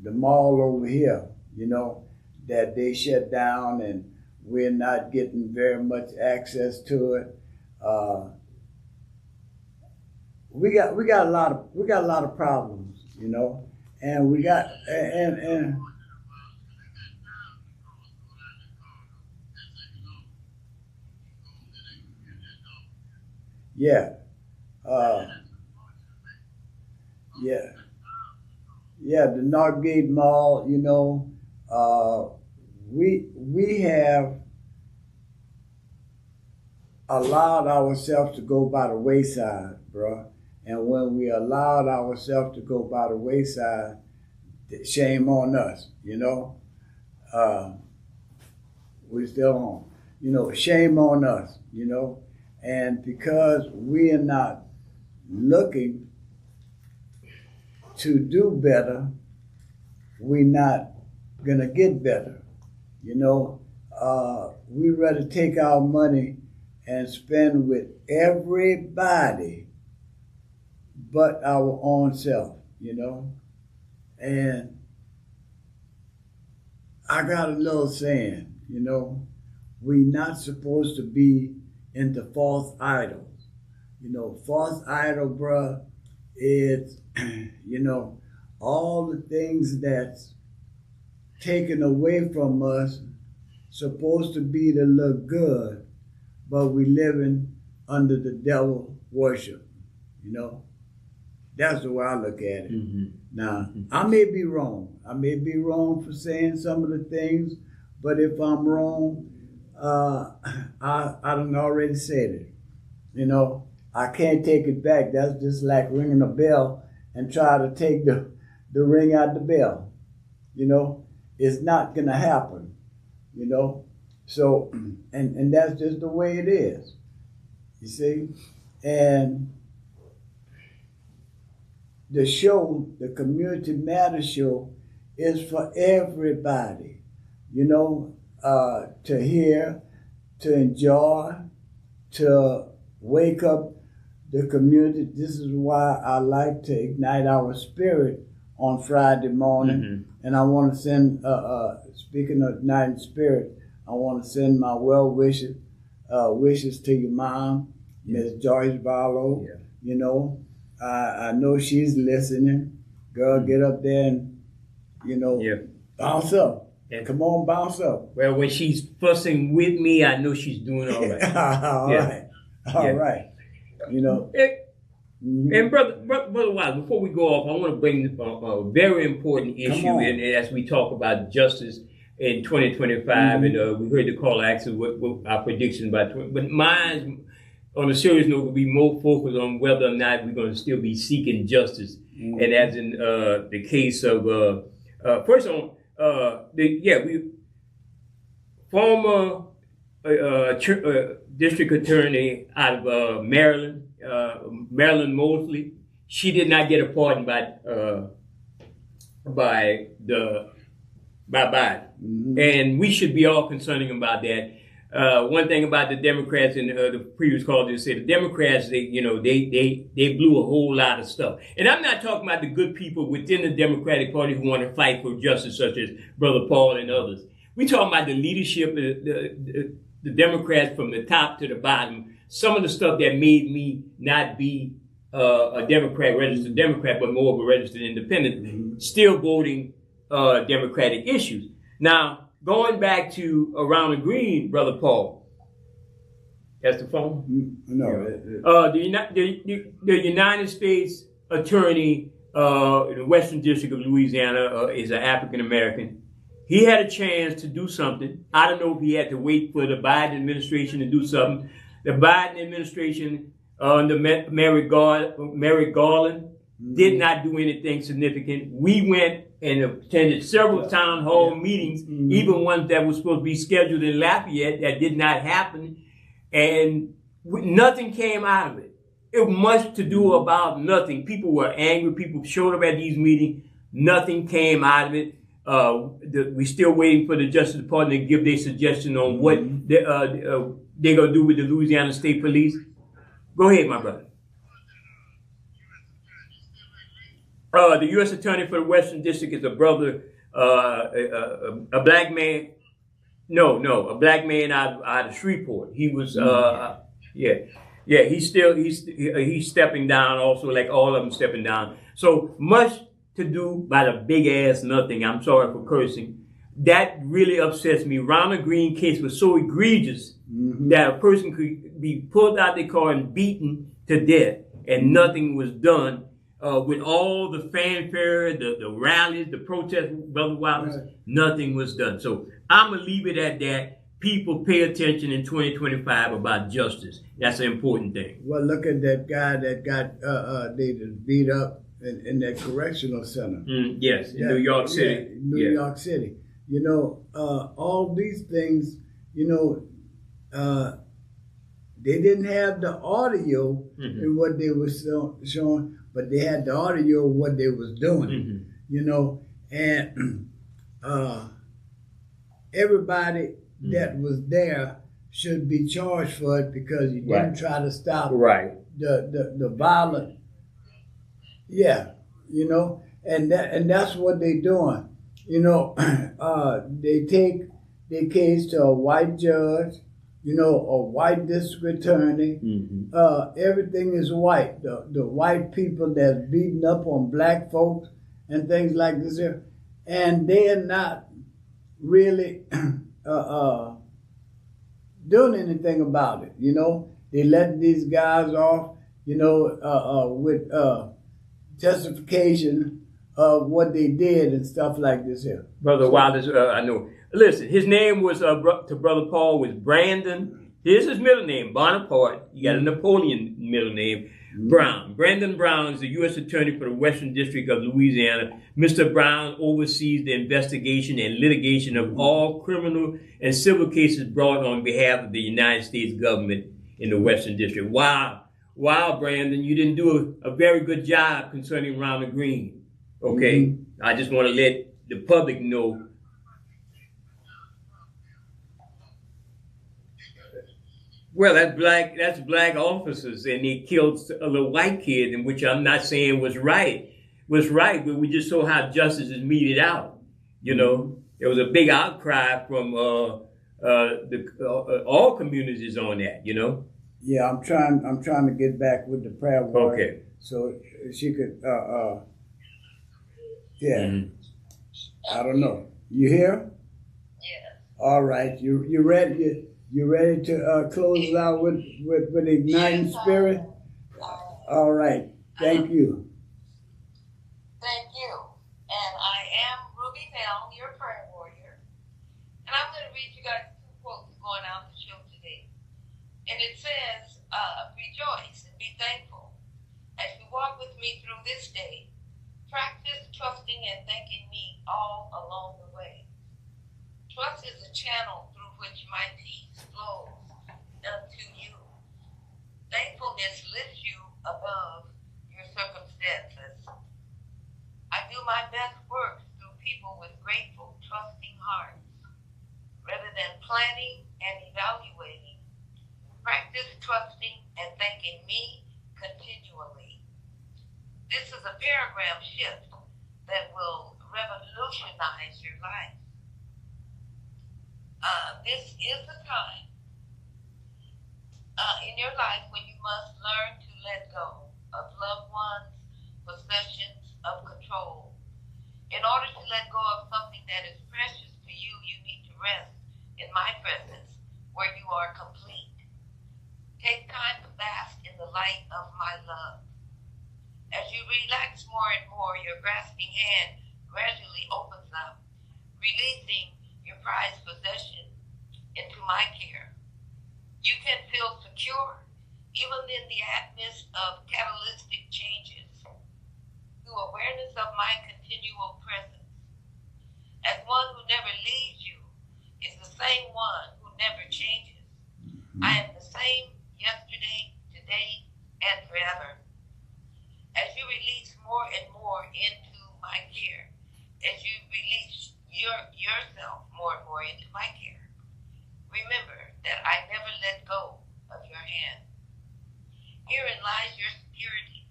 the mall over here, you know, that they shut down and we're not getting very much access to it. We got a lot of problems, you know, and we got and yeah, yeah. Yeah, the Northgate Mall, you know, we have allowed ourselves to go by the wayside, bro. And when we allowed ourselves to go by the wayside, shame on us, you know. We're still on, you know, shame on us, you know. And because we are not looking to do better, we're not gonna get better. You know, we rather take our money and spend with everybody but our own self, you know. And I got a little saying, you know, we're not supposed to be into false idols. You know, false idol, bruh, is you know, all the things that's taken away from us supposed to be to look good, but we living under the devil worship, you know. That's the way I look at it. Mm-hmm. Now, I may be wrong. I may be wrong for saying some of the things, but if I'm wrong, I done already said it. You know, I can't take it back. That's just like ringing a bell and try to take the ring out the bell. You know, it's not gonna happen. You know, so and that's just the way it is. You see, and the show, the Community Matters show, is for everybody. You know, to hear, to enjoy, to wake up the community. This is why I like to ignite our spirit on Friday morning. Mm-hmm. And I want to send, speaking of igniting spirit, I want to send my well wishes to your mom, Miss Joyce Barlow. Yeah. You know, I know she's listening. Girl, get up there and, you know, bounce up. And come on, bounce up. Well, when she's fussing with me, I know she's doing all right. All right. You know. And brother Wise, before we go off, I want to bring a very important issue in as we talk about justice in 2025. Mm-hmm. And we heard the call action what our prediction about 20. But mine, on a serious note, will be more focused on whether or not we're going to still be seeking justice. Mm-hmm. And as in the case of first on. Former district attorney out of Maryland, Marilyn Mosley, she did not get a pardon by Biden, mm-hmm. And we should be all concerning about that. One thing about the Democrats and the previous caller just said, the Democrats, they blew a whole lot of stuff. And I'm not talking about the good people within the Democratic Party who want to fight for justice, such as Brother Paul and others. We're talking about the leadership, the Democrats from the top to the bottom. Some of the stuff that made me not be a Democrat, registered Democrat, but more of a registered independent, mm-hmm. still voting Democratic issues. Now, going back to Around the Green, Brother Paul. That's the phone? No. The United States Attorney in the Western District of Louisiana is an African American. He had a chance to do something. I don't know if he had to wait for the Biden administration to do something. The Biden administration under Merrick Garland did not do anything significant. We went and attended several town hall meetings, even ones that were supposed to be scheduled in Lafayette that did not happen, and nothing came out of it. It was much to do about nothing. People were angry. People showed up at these meetings. Nothing came out of it. we're still waiting for the Justice Department to give their suggestion on what they're going to do with the Louisiana State Police. Go ahead, my brother. The U.S. Attorney for the Western District is a brother, a black man. No, a black man out of Shreveport. He was, he's stepping down also, like all of them stepping down. So much to do by the big ass nothing. I'm sorry for cursing. That really upsets me. Ronald Green case was so egregious that a person could be pulled out their car and beaten to death, and nothing was done. With all the fanfare, the rallies, the protests, Brother Wallace, nothing was done. So I'm going to leave it at that. People pay attention in 2025 about justice. That's an important thing. Well, look at that guy that got they just beat up in that correctional center. Yes, in New York City. Yeah, New York City. You know, all these things, you know, they didn't have the audio in what they were showing, but they had the audio of what they was doing, you know, and everybody that was there should be charged for it because you didn't try to stop the violence. Yeah, you know, and that's what they're doing. You know, they take their case to a white judge, you know, a white district attorney. Everything is white. The white people that's beating up on black folks and things like this here. And they're not really doing anything about it, you know. They let these guys off, you know, with justification of what they did and stuff like this here. Brother Wallace, I know. Listen, his name was, to Brother Paul, was Brandon. Here's his middle name, Bonaparte. You got a Napoleon middle name, Brown. Brandon Brown is the U.S. Attorney for the Western District of Louisiana. Mr. Brown oversees the investigation and litigation of all criminal and civil cases brought on behalf of the United States government in the Western District. Wow, Brandon, you didn't do a very good job concerning Ronald Green. Okay, I just want to let the public know. Well, that's black officers, and they killed a little white kid, in which I'm not saying was right, but we just saw how justice is meted out. You know, there was a big outcry from all communities on that. You know. Yeah, I'm trying to get back with the prayer warrior. Okay. So she could. Yeah. I don't know. You here? Yeah. All right. You ready? You ready to close it out with igniting spirit? All right. Thank you. Thank you. And I am Ruby Bell, your prayer warrior. And I'm going to read you guys 2 quotes going out the show today. And it says, rejoice and be thankful. As you walk with me through this day, practice trusting and thanking me all along the way. Trust is a channel through which my peace flows unto you. Thankfulness lifts you above your circumstances. I do my best work through people with grateful, trusting hearts. Rather than planning and evaluating, practice trusting and thanking me continually. This is a paragraph shift that will revolutionize your life. This is the time in your life when you must learn to let go of loved ones, possessions, of control. In order to let go of something that is precious to you, you need to rest in my presence where you are complete. Take time to bask in the light of my love. As you relax more and more, your grasping hand gradually opens up, releasing your prized possession into my care. You can feel secure even in the midst of catalytic changes through awareness of my continual presence. As one who never leaves you is the same one who never changes. I am the same yesterday, today, and forever. As you release more and more into my care, as you release into my care. Remember that I never let go of your hand. Herein lies your security,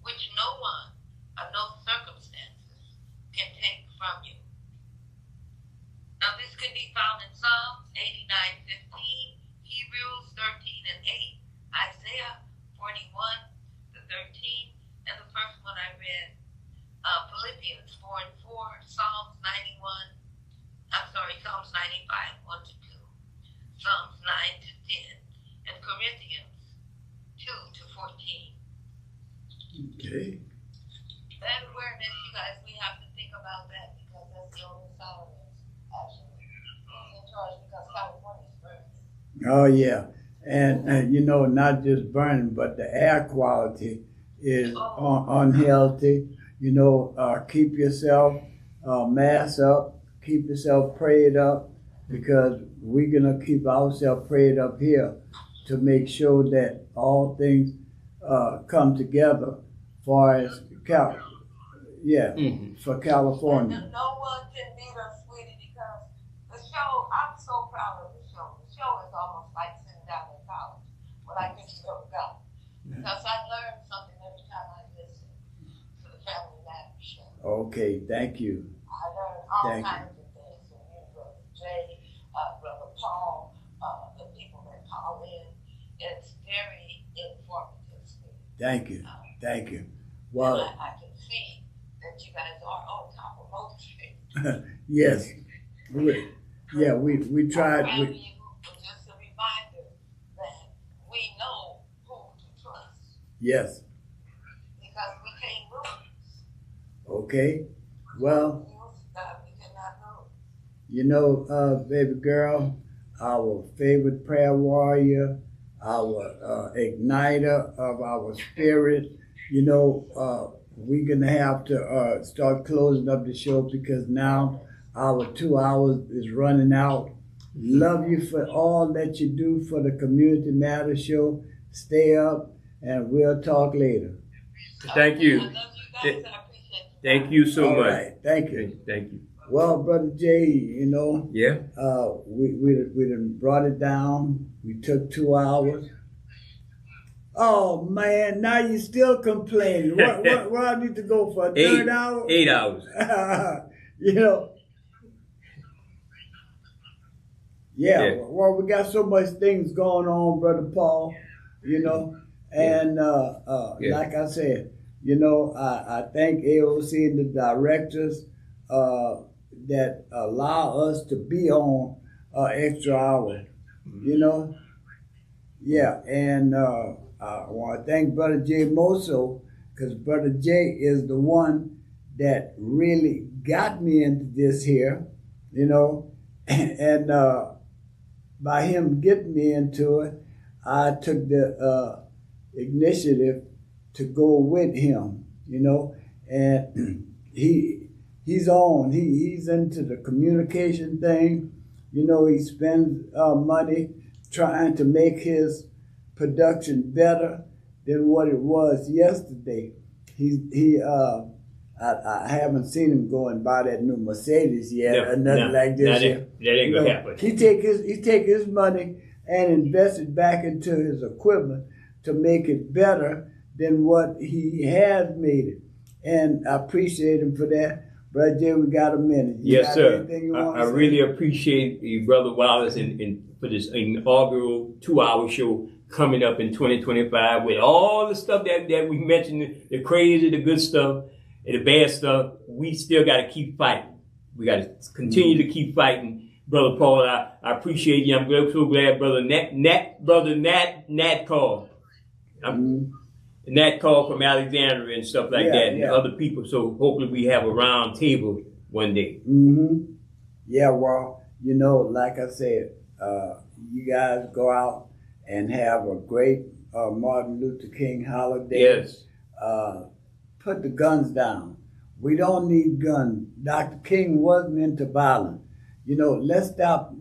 which no one, under no circumstances, can take from you. Now this can be found in Psalms 89:15, Hebrews 13 and 8, Isaiah 41 to 13, and the first one I read, Philippians 4 and 4, Psalms 95, 1 to 2, Psalms 9 to 10, and Corinthians 2 to 14. Okay. That awareness, you guys, we have to think about that because that's the only tolerance, actually. He's in charge because California's burning. Oh yeah, and you know, not just burning, but the air quality is unhealthy. You know, keep yourself masked up, keep yourself prayed up, because we're gonna keep ourselves prayed up here to make sure that all things come together far as for California. No one can beat us, sweetie, because the show, I'm so proud of the show. The show is almost like sitting down in college when I get to go. Because I learn something every time I listen to the Family Matters show. Okay, thank you. I learn all kinds of things from you, Brother Jay, Brother Paul, the people that call in. It's very informative. Thank you. Thank you. Well, I can see that you guys are on top of most things. yes. We tried. Just a reminder that we know who to trust. Yes. Because we can't lose. Okay. Well, We cannot lose. you know, baby girl, our favorite prayer warrior, our igniter of our spirit, you know, we're going to have to start closing up the show because now our 2 hours is running out. Love you for all that you do for the Community Matters show. Stay up, and we'll talk later. Thank you. I love you guys. I appreciate you. Thank you so All much. right. Thank you. Thank you. Well, Brother Jay, you know, Yeah. we done brought it down. We took 2 hours. Oh man, now you still complaining. What I need to go for a third hour? 8 hours. You know. Yeah. Well, we got so much things going on, Brother Paul, you know. And like I said, you know, I thank AOC and the directors that allow us to be on extra hour, you know. Yeah, and I want to thank Brother Jay Moso, because Brother Jay is the one that really got me into this here, you know, and by him getting me into it, I took the initiative to go with him, you know, and he's on. He's into the communication thing, you know. He spends money trying to make his production better than what it was yesterday. I haven't seen him go and buy that new Mercedes yet or nothing like this. That ain't gonna happen. He take his money and invest it back into his equipment to make it better than what he has made it. And I appreciate him for that. Brother Jay, we got a minute. Yes, sir. I really appreciate you, Brother Wallace, and for this inaugural 2 hour show coming up in 2025 with all the stuff that we mentioned, the crazy, the good stuff, and the bad stuff. We still got to keep fighting. We got to continue to keep fighting. Brother Paul, I appreciate you. I'm so glad Brother Nat called. Nat called from Alexandria and stuff like that, and other people. So hopefully we have a round table one day. Mm-hmm. Yeah, well, you know, like I said, you guys go out and have a great Martin Luther King holiday. Yes. Put the guns down. We don't need guns. Dr. King wasn't into violence. You know, let's stop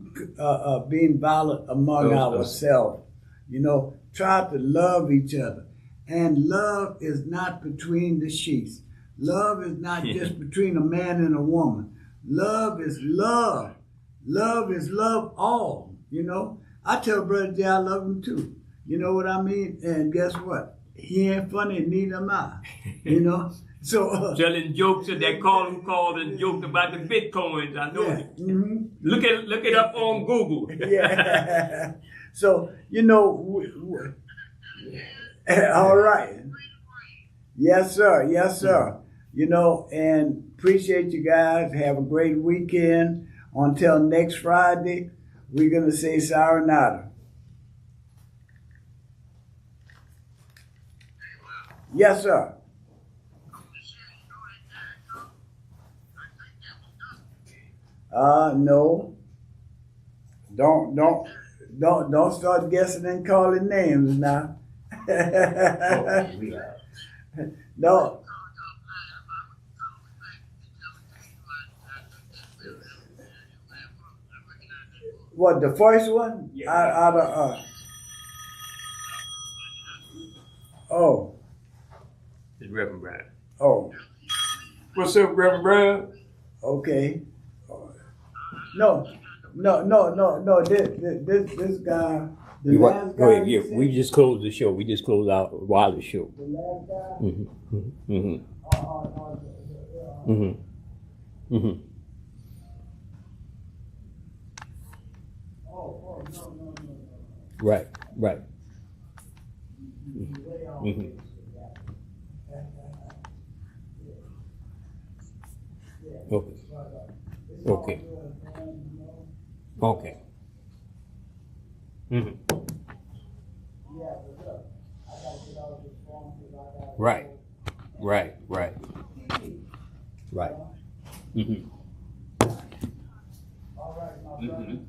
being violent among ourselves. You know, try to love each other. And love is not between the sheets. Love is not just between a man and a woman. Love is love. Love is love all, you know. I tell Brother Jay I love him too. You know what I mean? And guess what? He ain't funny, neither am I. You know? So Telling jokes and that caller who called and joked about the Bitcoins. I know. yeah. Mm-hmm. Look it up on Google. Yeah. So, you know, all right. Yes, sir. Yes, sir. You know, and appreciate you guys. Have a great weekend. Until next Friday, we're going to say sayonara. Yes, sir. No. Don't start guessing and calling names now. No. What, the first one? Yeah. Out of oh. It's Reverend Brown. Oh. What's up, Reverend Brown? Okay. No. This guy. The You last what? guy Go ahead. you Yeah, said? we just closed the show. We just closed out Wilder's show. The last guy. Mm-hmm. Mm-hmm. Mm-hmm. Mm-hmm. Oh, no. Right. Right. Way off. Mm-hmm. Okay. Okay. Okay. Mm-hmm. Right. Right. Right. Right. Mm-hmm. All right, my brother. Mm-hmm.